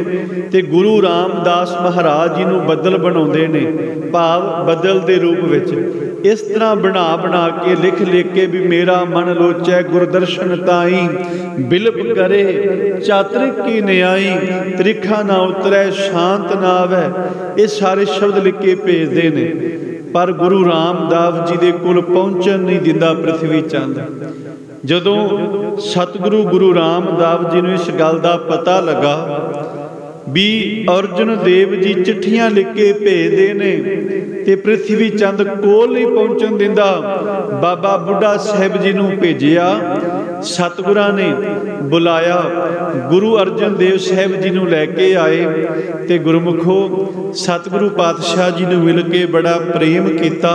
ਤੇ ਗੁਰੂ ਰਾਮਦਾਸ ਮਹਾਰਾਜ ਜੀ ਨੂੰ ਬੱਦਲ ਬਣਾਉਂਦੇ ਨੇ, ਭਾਵ ਬੱਦਲ ਦੇ ਰੂਪ ਵਿੱਚ। ਇਸ ਤਰ੍ਹਾਂ ਬਣਾ ਕੇ ਲਿਖ ਕੇ ਵੀ ਮੇਰਾ ਮਨ ਲੋਚੈ ਗੁਰਦਰਸ਼ਨ ਤਾਈ, ਬਿਲਪ ਕਰੇ ਚਾਤਰਿਕ ਕੀ ਨਿਆਈ, ਤ੍ਰਿਖਾ ਨਾ ਉਤਰੈ ਸ਼ਾਂਤ ਨਾ ਆਵੈ। ਇਹ ਸਾਰੇ ਸ਼ਬਦ ਲਿਖ ਕੇ ਭੇਜਦੇ ਨੇ। ਪਰ ਗੁਰੂ ਰਾਮਦਾਸ ਜੀ ਦੇ ਕੋਲ ਪਹੁੰਚਣ ਨਹੀਂ ਦਿੰਦਾ ਪ੍ਰਿਥਵੀ ਚੰਦ। ਜਦੋਂ ਸਤਿਗੁਰੂ ਗੁਰੂ ਰਾਮਦਾਸ ਜੀ ਨੂੰ ਇਸ ਗੱਲ ਦਾ ਪਤਾ ਲੱਗਾ ਵੀ ਅਰਜਨ ਦੇਵ ਜੀ ਚਿੱਠੀਆਂ ਲਿਖ ਕੇ ਭੇਜਦੇ ਨੇ ਤੇ ਪ੍ਰਿਥਵੀ ਚੰਦ ਕੋਲ ਨਹੀਂ ਪਹੁੰਚਣ ਦਿੰਦਾ, ਬਾਬਾ ਬੁੱਢਾ ਸਾਹਿਬ ਜੀ ਨੂੰ ਭੇਜਿਆ। ਸਤਿਗੁਰਾਂ ਨੇ ਬੁਲਾਇਆ, ਗੁਰੂ ਅਰਜਨ ਦੇਵ ਸਾਹਿਬ ਜੀ ਨੂੰ ਲੈ ਕੇ ਆਏ ਤੇ ਗੁਰਮੁਖੋ ਸਤਿਗੁਰੂ ਪਾਤਸ਼ਾਹ ਜੀ ਨੂੰ ਮਿਲ ਕੇ ਬੜਾ ਪ੍ਰੇਮ ਕੀਤਾ।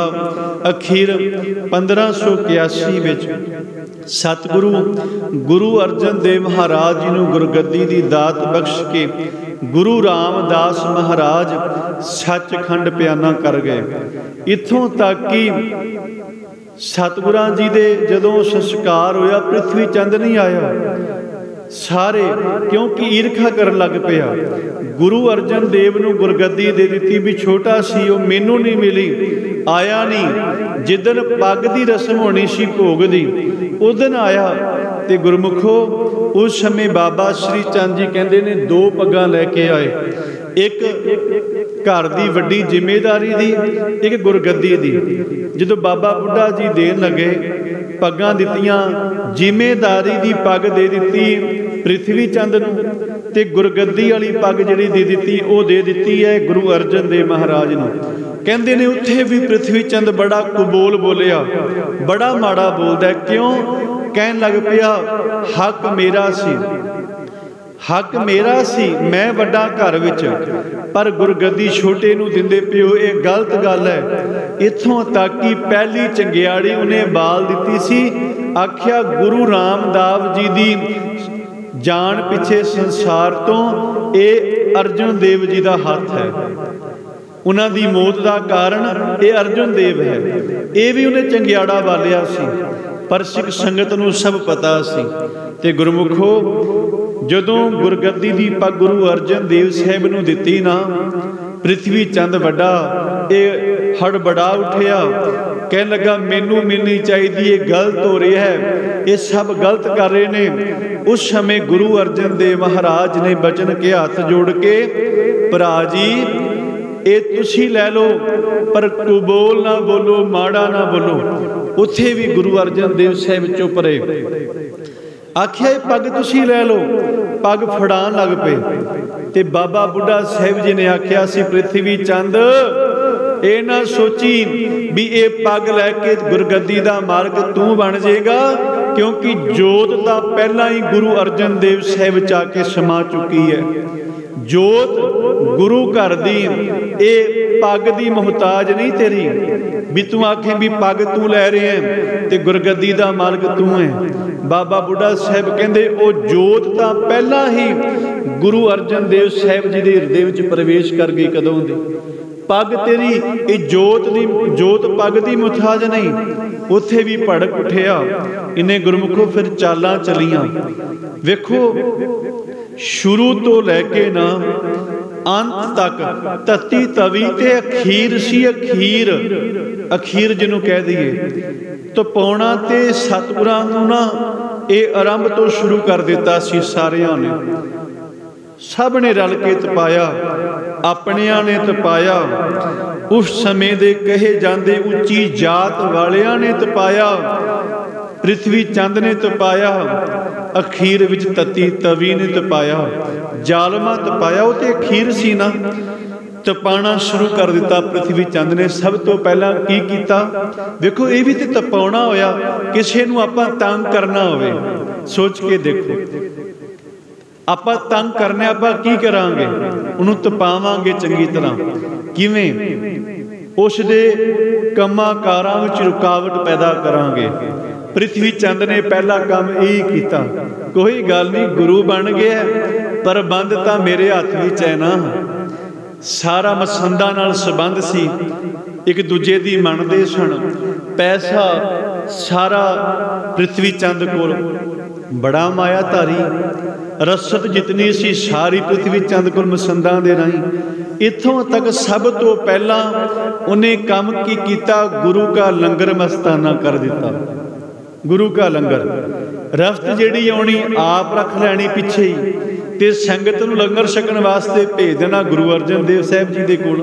ਅਖੀਰ 1581 ਵਿੱਚ ਸਤਿਗੁਰੂ ਗੁਰੂ ਅਰਜਨ ਦੇਵ ਮਹਾਰਾਜ ਜੀ ਨੂੰ ਗੁਰਗੱਦੀ ਦੀ ਦਾਤ ਬਖਸ਼ ਕੇ ਗੁਰੂ ਰਾਮਦਾਸ ਮਹਾਰਾਜ ਸੱਚਖੰਡ ਪਿਆਨਾ ਕਰ ਗਏ। ਇੱਥੋਂ ਤੱਕ ਕਿ ਸਤਿਗੁਰਾਂ ਜੀ ਦੇ ਜਦੋਂ ਸੰਸਕਾਰ ਹੋਇਆ ਪ੍ਰਿਥਵੀ ਚੰਦ ਨਹੀਂ ਆਇਆ। ਸਾਰੇ ਕਿਉਂਕਿ ਈਰਖਾ ਕਰਨ ਲੱਗ ਪਿਆ। ਗੁਰੂ ਅਰਜਨ ਦੇਵ ਨੂੰ ਗੁਰਗੱਦੀ ਦੇ ਦਿੱਤੀ ਵੀ ਛੋਟਾ ਸੀ ਉਹ, ਮੈਨੂੰ ਨਹੀਂ ਮਿਲੀ, ਆਇਆ ਨਹੀਂ। ਜਿੱਦਣ ਪੱਗ ਦੀ ਰਸਮ ਹੋਣੀ ਸੀ ਭੋਗ ਦੀ, ਉਸ ਦਿਨ ਆਇਆ। ਤੇ ਗੁਰਮੁਖੋ ਉਸ ਸਮੇਂ ਬਾਬਾ ਸ਼੍ਰੀ ਚੰਦ ਜੀ ਕਹਿੰਦੇ ਨੇ 2 ਪੱਗਾਂ ਲੈ ਕੇ ਆਏ। ਇੱਕ घर की वड्डी जिम्मेदारी दी, एक गुरगद्दी दी। जो बाबा बुढ़ा जी देन लगे, पग्गां दित्तियां, जिम्मेदारी दी पग दे दित्ती पृथ्वी चंद नूं, ते गुरगद्दी वाली पग जिहड़ी दे दित्ती वो दे दित्ती है गुरु अर्जन देव महाराज नूं। कहंदे ने उत्थे भी पृथ्वी चंद बड़ा कुबोल बोलिया, बड़ा माड़ा बोलदा। क्यों? कहन लग पिया हक मेरा सी, हक मेरा सी, मैं वड्डा घर विच, पर गुरगद्दी छोटे नूं दिंदे पिओ, ये गलत गल है। इत्थों तक कि पहली चंगियाड़ी उन्हें बाल दित्ती सी, आख्या गुरु रामदास जी दी जान पिछे संसार तो ये अर्जन देव जी का हाथ है। उन्हां दी मौत का कारण ये अर्जन देव है। ये भी उन्हें चंगियाड़ा बालिया सी, पर सिख संगत नूं सब पता सी। ते गुरमुखो जदों गुरगद्दी दी पग गुरु अर्जन देव साहिब नूं दित्ती ना, पृथ्वी चंद वड्डा ये हड़बड़ा उठिया, कहन लगा मैनू मिलनी चाहिए, ये गलत हो रहा है, ये सब गलत कर रहे ने। उस समय गुरु अर्जन देव महाराज ने बचन के हाथ जोड़ के, भरा जी ये तुसी लै लो, पर कुबोल ना बोलो, माड़ा ना बोलो। उत्थे भी गुरु अर्जन देव साहिब चुप रहे। आखिया पग तुसी लै लो, पग फड़ान लग पे। ते बाबा बुढ़ा साहिब जी ने आख्या सी पृथ्वी चंद ये ना सोची भी ये पग लैके गुरगद्दी का मार्ग तू बन जाएगा, क्योंकि जोत तो पहला ही गुरु अर्जन देव साहिब जाके समा चुकी है। जोत गुरु घर दी, ये पग की मुहताज नहीं तेरी भी तू आखे भी पग तू लै रहे हैं ते गुरगद्दी का मालिक तू है। बाबा बुढ़ा साहिब कहते वो जोत तो पहला ही गुरु अर्जन देव साहिब जी के हृदय में प्रवेश कर गई। कदों दी पग तेरी ये जोत पग की मुहताज नहीं। उत्थे भी भड़क उठिया। इन्हें गुरमुखों फिर चालां चलियां। वेखो शुरू तो लैके ना अंत तक तत्ती तवी ते अखीर सी। अखीर जिन्हों कह दिए तो पौना ते सतगुरां नूं ना ये आरंभ तो शुरू कर दिता सी। सारियां ने सब ने रल के तपाया, अपनियां ने तपाया, उस समय दे कहे जांदे उच्ची जात वालियां ने तपाया, पृथ्वी चंद ने तपाया, अखीर विच तत्ती तवी ने तपाया, जालमा तपाया। वो तो अखीर सी ना, तपाना शुरू कर दिता पृथ्वी चंद ने। सब तो पहला की कीता? देखो ये भी तो तपाउणा होया। किसी नूं आपां तंग करना होवे, सोच के देखो, आपां तंग करने आपां की करांगे? उन्हों तपावांगे चंगी तरह। किवें? उस दे कम्मां कारां विच रुकावट पैदा करांगे। पृथ्वी चंद ने पहला काम यही किया। कोई गल नहीं, गुरु बन गया, पर बंद तो मेरे हाथ विच है ना। सारा मसंदा नाल संबंध सी, एक दूजे दी मनदे सन। पैसा सारा पृथ्वी चंद कोल, बड़ा मायाधारी। रसद जितनी सी सारी पृथ्वी चंद कोल मसंदा दे राही। इत्थों तक सब तो पहला उन्हें काम की कीता? गुरु का लंगर मस्ताना कर दिता। गुरु का लंगर रफ्त जिहड़ी आउणी आप रख लैनी पिछे ही, ते संगत नूं लंगर छकण वास्ते भेज देना गुरु अर्जन देव साहिब जी दे कोल।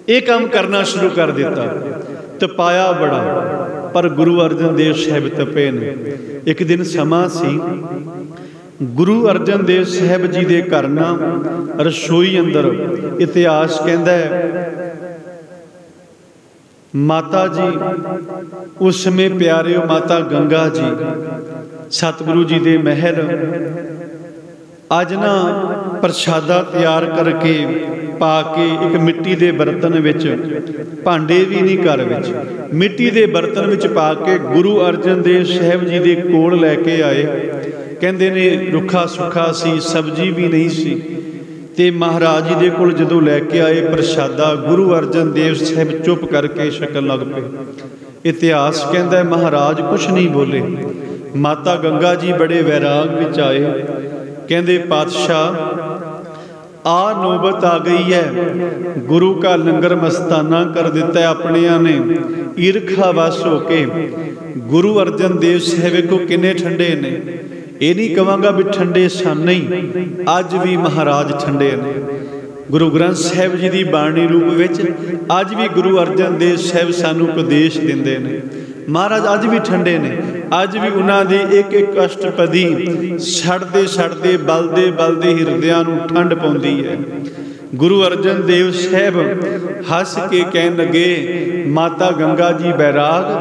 ये काम करना शुरू कर दिता। तपाया बड़ा, पर गुरु अर्जन देव साहिब तपे ने। एक दिन समा सी, गुरु अर्जन देव साहिब जी दे घर ना रसोई अंदर इतिहास कहता है माता जी उस समय प्यारे माता गंगा जी सतगुरु जी दे महल अज ना प्रसादा तैयार करके पा के एक मिट्टी के बर्तन विच, भांडे भी नहीं घर विच, मिट्टी के बर्तन विच पा के गुरु अर्जन देव साहिब जी दे कोल लैके आए। कहंदे ने रुखा सुखा सी, सब्जी भी नहीं सी। ते महाराज जी दे कोल जदों लैके आए प्रसादा, गुरु अर्जन देव साहिब चुप करके छकन लग पे। इतिहास कहता है महाराज कुछ नहीं बोले। माता गंगा जी बड़े वैराग विच आए, कहंदे पातशाह आ नौबत आ गई है, गुरु का लंगर मस्ताना कर दिता है अपनिया ने। ईरखा वश होके गुरु अर्जन देव साहिब को किन्ने ठंडे ने। ये नहीं कहांगा भी ठंडे सन, नहीं, अज भी महाराज ठंडे ने। गुरु ग्रंथ साहिब जी की बाणी रूप विच अज भी गुरु अर्जन देव साहिब सानू उपदेश दिंदे ने। महाराज अज भी ठंडे ने, अज भी उन्हां दी एक एक अष्टपदी छड़दे छड़दे बलदे बलदे हिरदियां नूं ठंड पाउंदी है। गुरु अर्जन देव साहिब हस के कहन लगे, माता गंगा जी बैराग।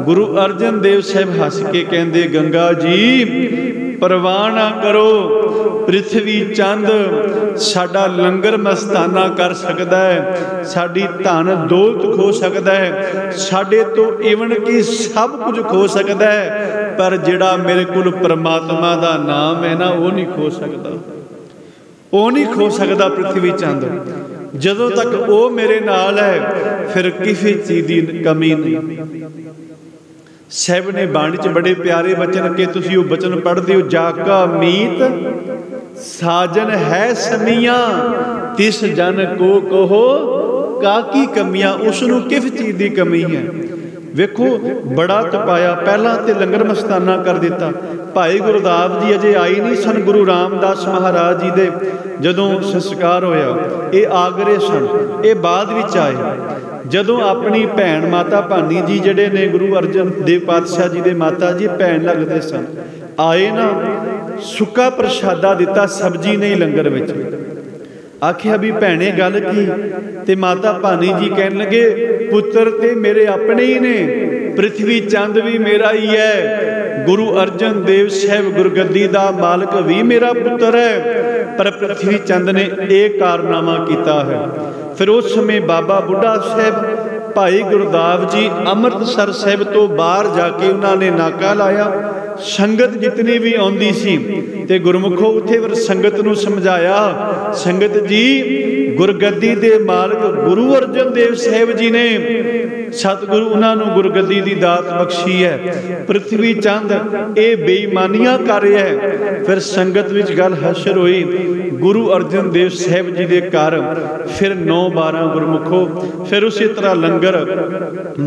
गुरु अर्जन देव साहिब हस के कहंदे, गंगा जी परवाह ना करो, पृथ्वी चंद साडा लंगर मस्ताना कर सकदा है, साडी धन दौलत खो सकदा है, साडे तो इवन की सब कुछ खो सकदा है, पर जिहड़ा मेरे कोल परमात्मा दा नाम है ना, वो नहीं खो सकदा, वो नहीं खो सकदा पृथ्वी चंद। जदों तक वो मेरे नाल है फिर किसी चीज़ की कमी नहीं। साहिब ने बाणी च बड़े प्यारे बचन के, तुसीं वो बचन पढ़दे हो, जाका मीत साजन है समियां, तिस जन को कहो काकी कमियां। उसनूं किस चीज़ की कमी है? वेखो बड़ा तपाया, पहला तो लंगर मस्ताना कर दिता। भाई गुरदास जी अजे आई नहीं सन, गुरु रामदास महाराज जी दे जदों संस्कार होया, ये आगरे सन, ये बाद विच आए। जदों अपनी भैन माता भानी जी जड़े ने गुरु अर्जन देव पातशाह जी दे माता जी भैन लगते सन, आए ना सुक्का प्रशादा दिता, सब्जी नहीं लंगर विच। आखिया भी भैने गल की, ते माता भानी जी कहन लगे, पुत्र ते मेरे अपने ही ने, पृथ्वी चंद भी मेरा ही है, गुरु अर्जन देव साहिब गुरगद्दी दा मालक भी मेरा पुत्र है, पर पृथ्वी चंद ने एक कारनामा किया है। फिर उस समय बाबा बुढ़ा साहिब भाई गुरदास जी अमृतसर साहिब तो बाहर जाके उन्होंने नाका लाया। संगत जितनी भी आती सी ते गुरमुखों उत्थे फिर संगत नूं समझाया, संगत जी गुरगद्दी दे मालक गुरु अर्जन देव साहिब जी ने सतगुरु उन्होंने गुरगद्दी की दात बख्शी है, पृथ्वी चंद ये बेईमानियां कर रहा है। फिर संगत विच गल हशर हुई, गुरु अर्जन देव साहिब जी के घर फिर 9-12 गुरमुखों, फिर उसी तरह लंगर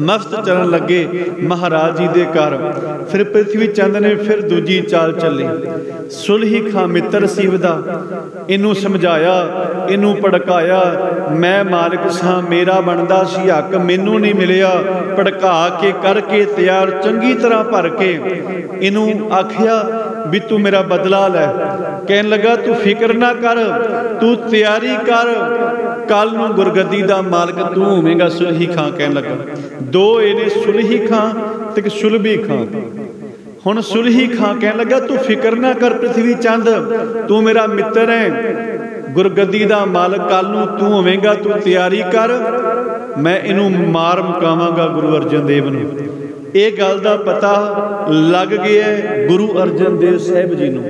मफ्त चलन लगे महाराज जी के घर। फिर पृथ्वी चंद ने फिर दूजी चाल चली, सुलही खां मित्र सीवदा, इनू समझाया, इनू भड़काया, मैं मालिक सां, मेरा बनदा सी हक, मैनू नहीं मिलिया, भड़का के करके तैयार चंगी तरह भर के इनू आखिया भी तू मेरा बदला लै। कहन लगा तू फिक्र ना कर, तू तैयारी कर, कल नूं गुरगद्दी दा मालिक तू होवेगा। सुलही खां कहन लगा, दो इहने सुलही खां ते सुलभी खां। हुण सुलही खां कहन लगा तू फिक्र ना कर पृथ्वी चंद, तू मेरा मित्र है, गुरगद्दी दा मालिक कल नूं तू होवेगा, तू तैयारी कर, मैं इनू मार मुकावांगा गुरु अर्जन देव नूं। ये गल दा पता लग गया गुरु अर्जन देव साहिब जी नूं।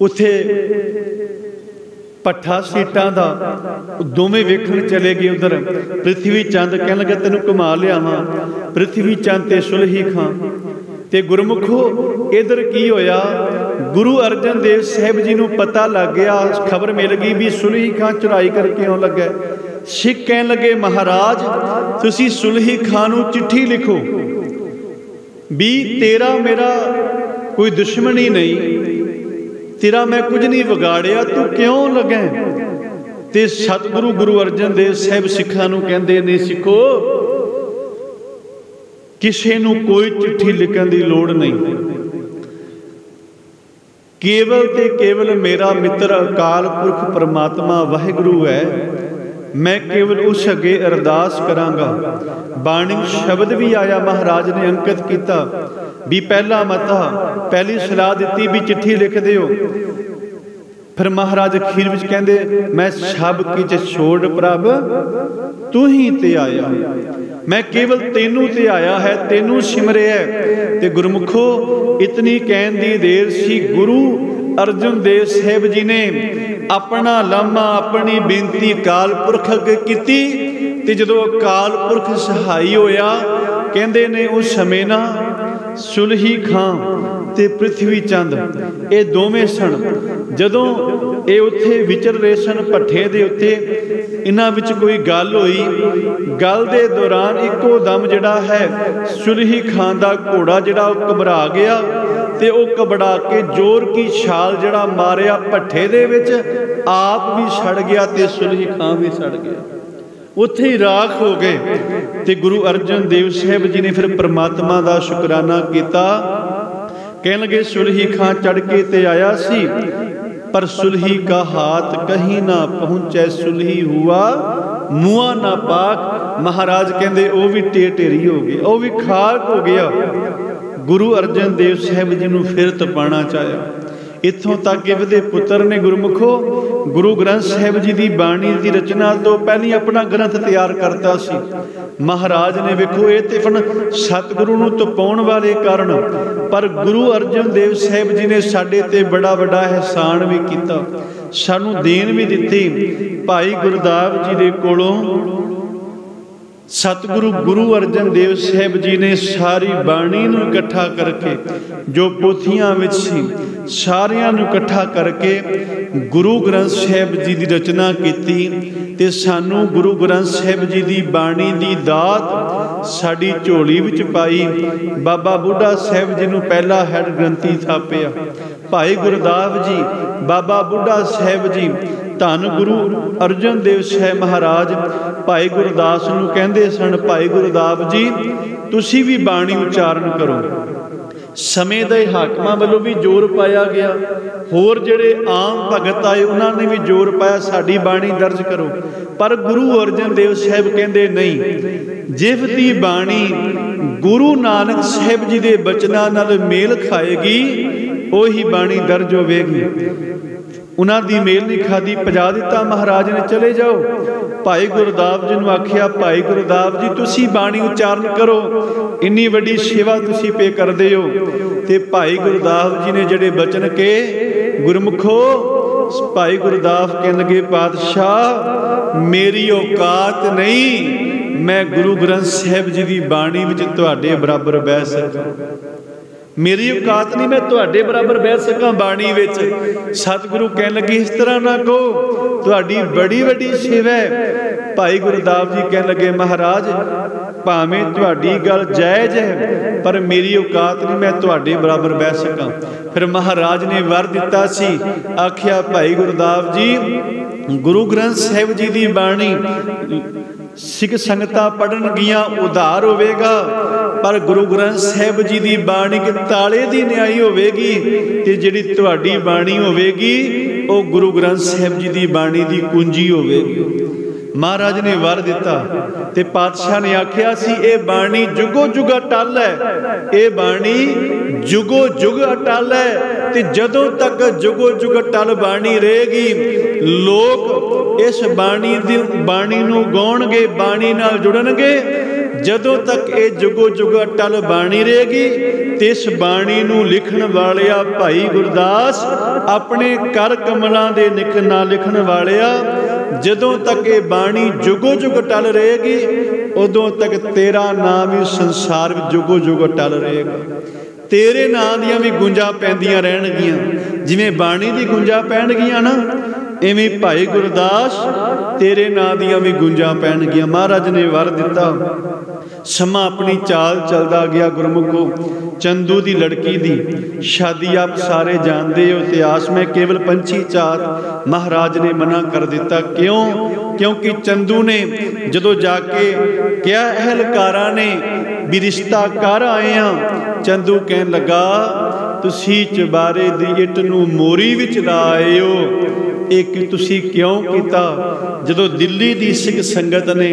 उत्थे पट्ठा सीटां दा दोवें वेखण चले गए उधर। पृथ्वी चंद कहन लगा तैनूं घुमा लियावां, पृथ्वी चंद ते सुलही खां ते गुरमुखो इधर की होया, गुरु अर्जन देव साहिब जी नूं पता लग गया, खबर मिल गई भी सुलही खां चुराई करके आउण लगा। सिख कहन लगे महाराज तुसी सुलही खां नूं चिट्ठी लिखो भी तेरा मेरा कोई दुश्मनी नहीं, तेरा मैं कुछ नहीं बिगाड़िया, तू क्यों लगे। ते सतगुरु गुरु अर्जन देव साहिब सिखां नूं कहंदे ने, सिखो किसी नूं कोई चिट्ठी लिखण दी लोड़ नहीं, केवल ते केवल मेरा मित्र अकाल पुरख परमात्मा वाहिगुरु है, मैं केवल उस अगे अरदास करांगा। बाणी शब्द भी आया, महाराज ने अंकित किया भी पहला मता पहली सलाह दी भी चिट्ठी लिख दिओ। फिर महाराज अखीर विच कहंदे मैं सब किछ छोड़ प्रभ तू ही ते आया, मैं केवल तेनू ते आया है, तेनू सिमरिया है। ते गुरमुखो इतनी कहन दी देर सी, गुरु अर्जन देव साहिब जी ने अपना लामा अपनी बेनती काल पुरख अगे कीती। ते जदों अकाल पुरख सहाई होया कहंदे ने उस समय ना सुलही खां ते पृथ्वी चंद ये दोवें सन, जदों ये उत्थे विचर रहे सन भट्ठे दे उत्ते, इन्हां विच कोई गल होई। गल दे दौरान इको दम जिहड़ा है सुलही खां दा घोड़ा जिहड़ा घबरा गया ਤੇ ਉਹ ਘਬਰਾ ਕੇ ਜ਼ੋਰ ਕੀ ਛਾਲ ਜਿਹੜਾ ਮਾਰਿਆ ਭੱਠੇ ਦੇ ਵਿੱਚ, ਆਪ ਵੀ ਸੜ ਗਿਆ ਤੇ ਸੁਲਹੀ ਖਾਂ ਵੀ ਸੜ ਗਿਆ, ਉੱਥੇ ਹੀ ਰਾਖ ਹੋ ਗਏ। ਤੇ ਗੁਰੂ ਅਰਜਨ ਦੇਵ ਸਾਹਿਬ ਜੀ ਨੇ ਫਿਰ ਪ੍ਰਮਾਤਮਾ ਦਾ ਸ਼ੁਕਰਾਨਾ ਕੀਤਾ। ਕਹਿਣ ਲੱਗੇ ਸੁਲਹੀ ਖਾਂ ਚੜ ਕੇ ਤੇ ਆਇਆ ਸੀ, पर सुलही का हाथ कहीं ना पहुँचे, सुलही हुआ मुआ ना पाक। महाराज कहते वो भी ढेरी हो गई, वो भी खाक हो गया। गुरु अर्जन देव साहब जी नूं फिर तपाना चाहया। इत्थों तक कि इहदे पुत्र ने गुरमुखो गुरु ग्रंथ साहिब जी की बाणी की रचना तो पहले अपना ग्रंथ तैयार करता सी। महाराज ने वेखो ये तो फिर सतगुरु नूं तपाउण वाले कारण, पर गुरु अर्जन देव साहिब जी ने साडे ते बड़ा बड़ा एहसान भी किया, सानू देन भी दिती। भाई गुरदास जी दे कोलों सतगुरु गुरु अर्जन देव साहिब जी ने सारी बाणी नूं इकट्ठा करके जो पोथियां विच सी सारियां नूं इकट्ठा करके गुरु ग्रंथ साहिब जी की रचना की ते सानू गुरु ग्रंथ साहिब जी की बाणी की दात साडी झोली विच पाई। बाबा बुढ़ा साहिब जी नूं पहला हैड ग्रंथी थापिया, भाई गुरदास जी, बाबा बुढ़ा साहिब जी, धन गुरु अर्जन देव साहिब महाराज भाई गुरदास नूं कहंदे सन, भाई गुरदास जी तुसी भी बाणी उचारण करो। समय दे हाकमां वालों भी जोर पाया गया, होर जिहड़े आम भगत आए उन्होंने भी जोर पाया साडी बाणी दर्ज करो, पर गुरु अर्जन देव साहिब कहंदे नहीं, जिस दी बाणी गुरु नानक साहिब जी दे बचनां नाल मेल खाएगी ओही बाणी दर्ज होवेगी। उन्हां दी मेल नहीं खादी, भजा दिता। महाराज ने चले जाओ। भाई गुरदास जी नूं आखिया, भाई गुरदास जी तुसी बाणी उचारण करो, इन्नी वड्डी सेवा तुसी पे करदे हो। ते भाई गुरदास जी ने जिहड़े बचन के गुरमुखो, भाई गुरदास कहन लगे पातशाह मेरी औकात नहीं, मैं गुरु ग्रंथ साहिब जी की बाणी विच तुहाडे बराबर बह सकां, मेरी औकात नहीं मैं तुहाडे बराबर बह सकां बाणी विच। सतगुरु कहन लगे इस तरह ना कहो, तुहाडी बड़ी वड्डी सेवा है। भाई गुरदास जी कहन लगे महाराज भावें तुहाडी गल जायज़ है, पर मेरी औकात नहीं मैं तुहाडे बराबर बह सकां। फिर महाराज ने वर दिता सी, आखिया भाई गुरदास जी गुरु ग्रंथ साहिब जी की बाणी सिख संगतां पढ़न गियां उधार होवेगा, पर गुरु ग्रंथ साहिब जी की बाणी कि ताले दी न्याई होवेगी, ते जिहड़ी तुहाडी बाणी होवेगी वो गुरु ग्रंथ साहिब जी की बाणी की कुंजी होवेगी। महाराज ने वर दिता ते पातशाह ने आख्या सी ये बाणी जुगो जुग अटल है, ये बाणी जुगो जुग अटल है, ते जदों तक जुगो जुग अटल बाणी रहेगी लोग इस बाणी नूं गाउणगे, बाणी नाल जुड़नगे। जदों तक ये जुगो जुग अटल बाणी रहेगी ते इस बाणी नूं लिखण वालिया भाई गुरदास अपने कर कमलां दे निक ना लिखण वालिया, जदों तक ये बाणी जुगो जुग अटल रहेगी उदों तक तेरा नाम ही संसार में जुगो जुग अटल रहेगा। तेरे नाम दियां भी गुंजा पैंदियां रहणगियां, जिवें बाणी दी गुंजा पैणगियां ना, इवें भाई गुरदास तेरे नां दियां भी गुंजा पैणगियां। महाराज ने वर दिता। समा अपनी चाल चलता गया। गुरमुखो चंदू की लड़की दी शादी आप सारे जानते हो, इतिहास में केवल पंछी चार महाराज ने मना कर दिता। क्यों? क्योंकि चंदू ने जदों जाके क्या अहलकारा ने भी रिश्ता कर आए हैं, चंदू कहन लगा तुसी चबारे दी इट नूं मोरी विच ला आए हो, एक तुसी क्यों किया? जदों दिल्ली की सिख संगत ने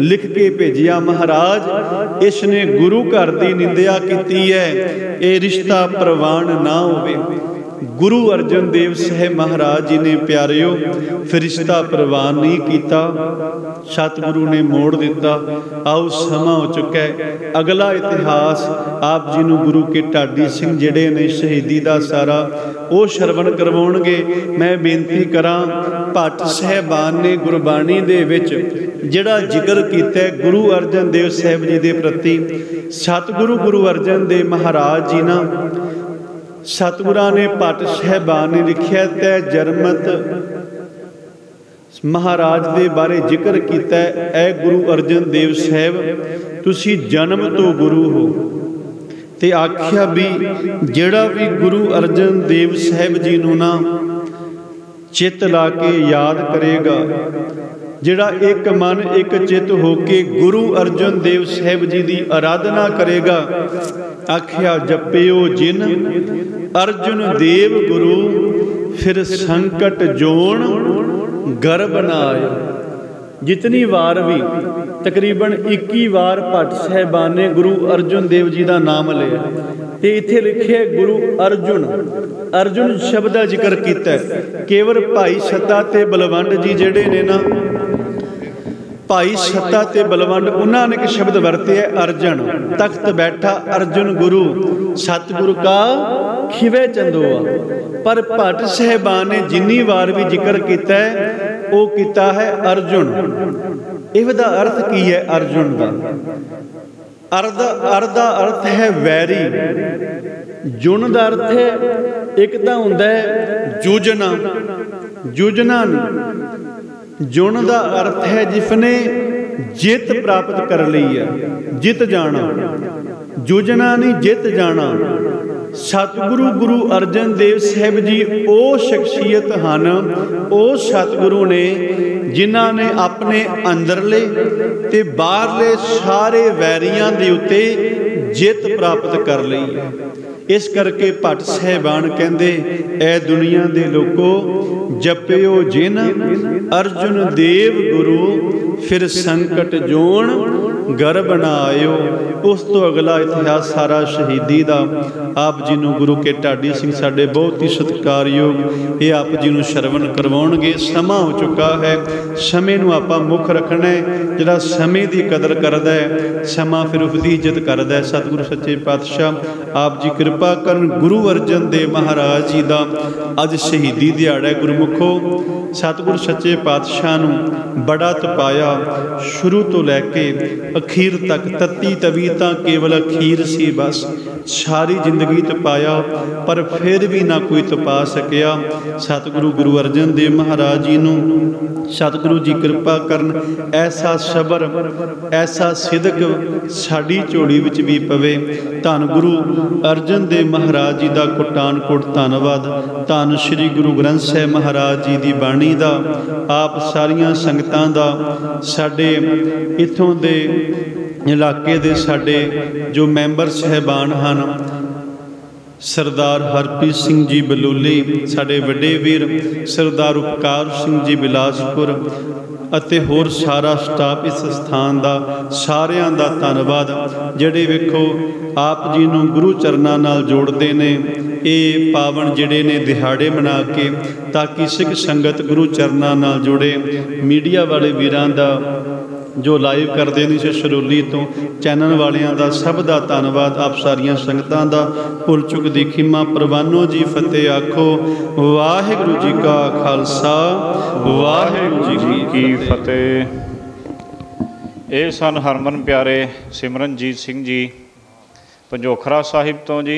लिख के भेजिया महाराज इसने गुरु घर की निंदिया की है, ये रिश्ता प्रवान ना होवे। गुरु अर्जन देव साहब महाराज जी ने प्यारिओ फिर रिश्ता प्रवान नहीं किया, सतगुरु ने मोड़ दिता। आओ समा हो चुका है, अगला इतिहास आप जी नूं गुरु के ढाडी सिंह जिहड़े ने शहीदी का सारा वो श्रवण करवाउणगे। मैं बेनती करां भट्ट साहबान ने गुरबाणी दे विच जिहड़ा जिक्र कीता है गुरु अर्जन देव साहब जी के प्रति, सतगुरु गुरु अर्जन देव महाराज जी ना सतगुरां ने भट्ट साहबान ने लिखिया तै जरमत महाराज दे बारे जिक्र किया है। गुरु अर्जन देव साहब तुसी जन्म तो गुरु हो, ते आख्या भी जिहड़ा भी गुरु अर्जन देव साहिब जी नूं ना चित ला के याद करेगा, जिहड़ा एक मन एक चित होके गुरु अर्जन देव साहिब जी की आराधना करेगा, आख्या जपियो जिन अर्जुन देव गुरु फिर संकट जोन गर्भ न आए। जितनी बार भी तकरीबन 21 बार भट्ट साहिबान ने गुरु अर्जुन देव जी का नाम लिया, तो इत्थे लिखे गुरु अर्जुन, अर्जुन शब्द का जिक्र किया। केवल भाई सत्ता ते बलवंड जी जिहड़े ने ना, भाई सत्ता ते बलवंड उन्होंने एक शब्द वरते है अर्जन, तख्त बैठा अर्जुन गुरु सतगुरु का खिवे चंदोआ। पर भट्ट साहिबान ने जिन्नी बार भी जिक्र किया है वो किया है अर्जुन। इसका अर्थ की है अर्जुन का? अर्ध का अर्थ है वैरी, जुन का अर्थ है एक तो हुंदा है जूझना, जूझना नहीं। जुन का अर्थ है जिसने जित प्राप्त कर ली है, जित जाना। जूझना नहीं, जित जाना। सतगुरु गुरु अर्जन देव साहिब जी वो शख्सियत हैं, वो सतगुरु ने जिन्हां ने अपने अंदरले ते बाहरले सारे वैरियां दे उत्ते जित प्राप्त कर ली है। इस करके भट्ट साहिबान कहते ऐ दुनिया दे लोको जपियो जिन अर्जुन देव गुरु फिर संकट जोन गर्भ न आयो। उस तो अगला इतिहास सारा शहीदी का आप जी नूं गुरु के ढाडी सिंह साडे बहुत ही सत्कारयोग ये आप जी नूं श्रवण करवाउणगे। समा हो चुका है, समय नूं आपां मुख रखना है। जिहड़ा समय की कदर करदा है समा फिर उसकी इज्जत करदा है। सतगुरु सच्चे पातशाह आप जी कृपा करन। गुरु अर्जन देव महाराज जी का अज शहीदी दिहाड़ा है। गुरमुखो सतगुरु सच्चे पातशाह नूं बड़ा तपाया, शुरू तो लैके अखीर तक। तत्ती तवी तां केवल अखीर सी बस, सारी जिंदगी तपाया पर फिर भी ना कोई तपा सकिया। सतगुरु गुरु अर्जन देव महाराज जी नूं सतगुरु जी कृपा करन, ऐसा सबर ऐसा सिदक साडी झोली विच भी पवे। धन गुरु अर्जन देव महाराज जी का कोटान कोट धन्नवाद। धन श्री गुरु ग्रंथ साहिब महाराज जी की बाणी का, आप सारिया संगतां दा, साडे इत्थों दे इलाके दे साडे जो मैंबर साहिबान हैं, सरदार हरप्रीत सिंह जी बलूली, साडे वड्डे वीर सरदार उपकार सिंह जी बिलासपुर ਅਤੇ होर सारा स्टाफ इस स्थान का सारिਆਂ ਦਾ ਧੰਨਵਾਦ। ਜਿਹੜੇ ਵੇਖੋ आप जी ਨੂੰ गुरु चरणों नाल जोड़ते ने ये पावन जिहड़े ने दिहाड़े मना के, ताकि सिख संगत गुरु चरणों नाल जुड़े। मीडिया वाले वीरां दा जो लाइव करते हैं शरोली तो चैनल वालियां दा सब दा धन्नवाद। आप सारिया संगतां दा भुल चुक दी खिमा प्रवानो जी। फतेह आखो वाहिगुरू जी का खालसा वाहिगुरू जी की फतेह। ये सन हरमन प्यारे सिमरनजीत सिंह जी पंजोखरा साहिब तो जी।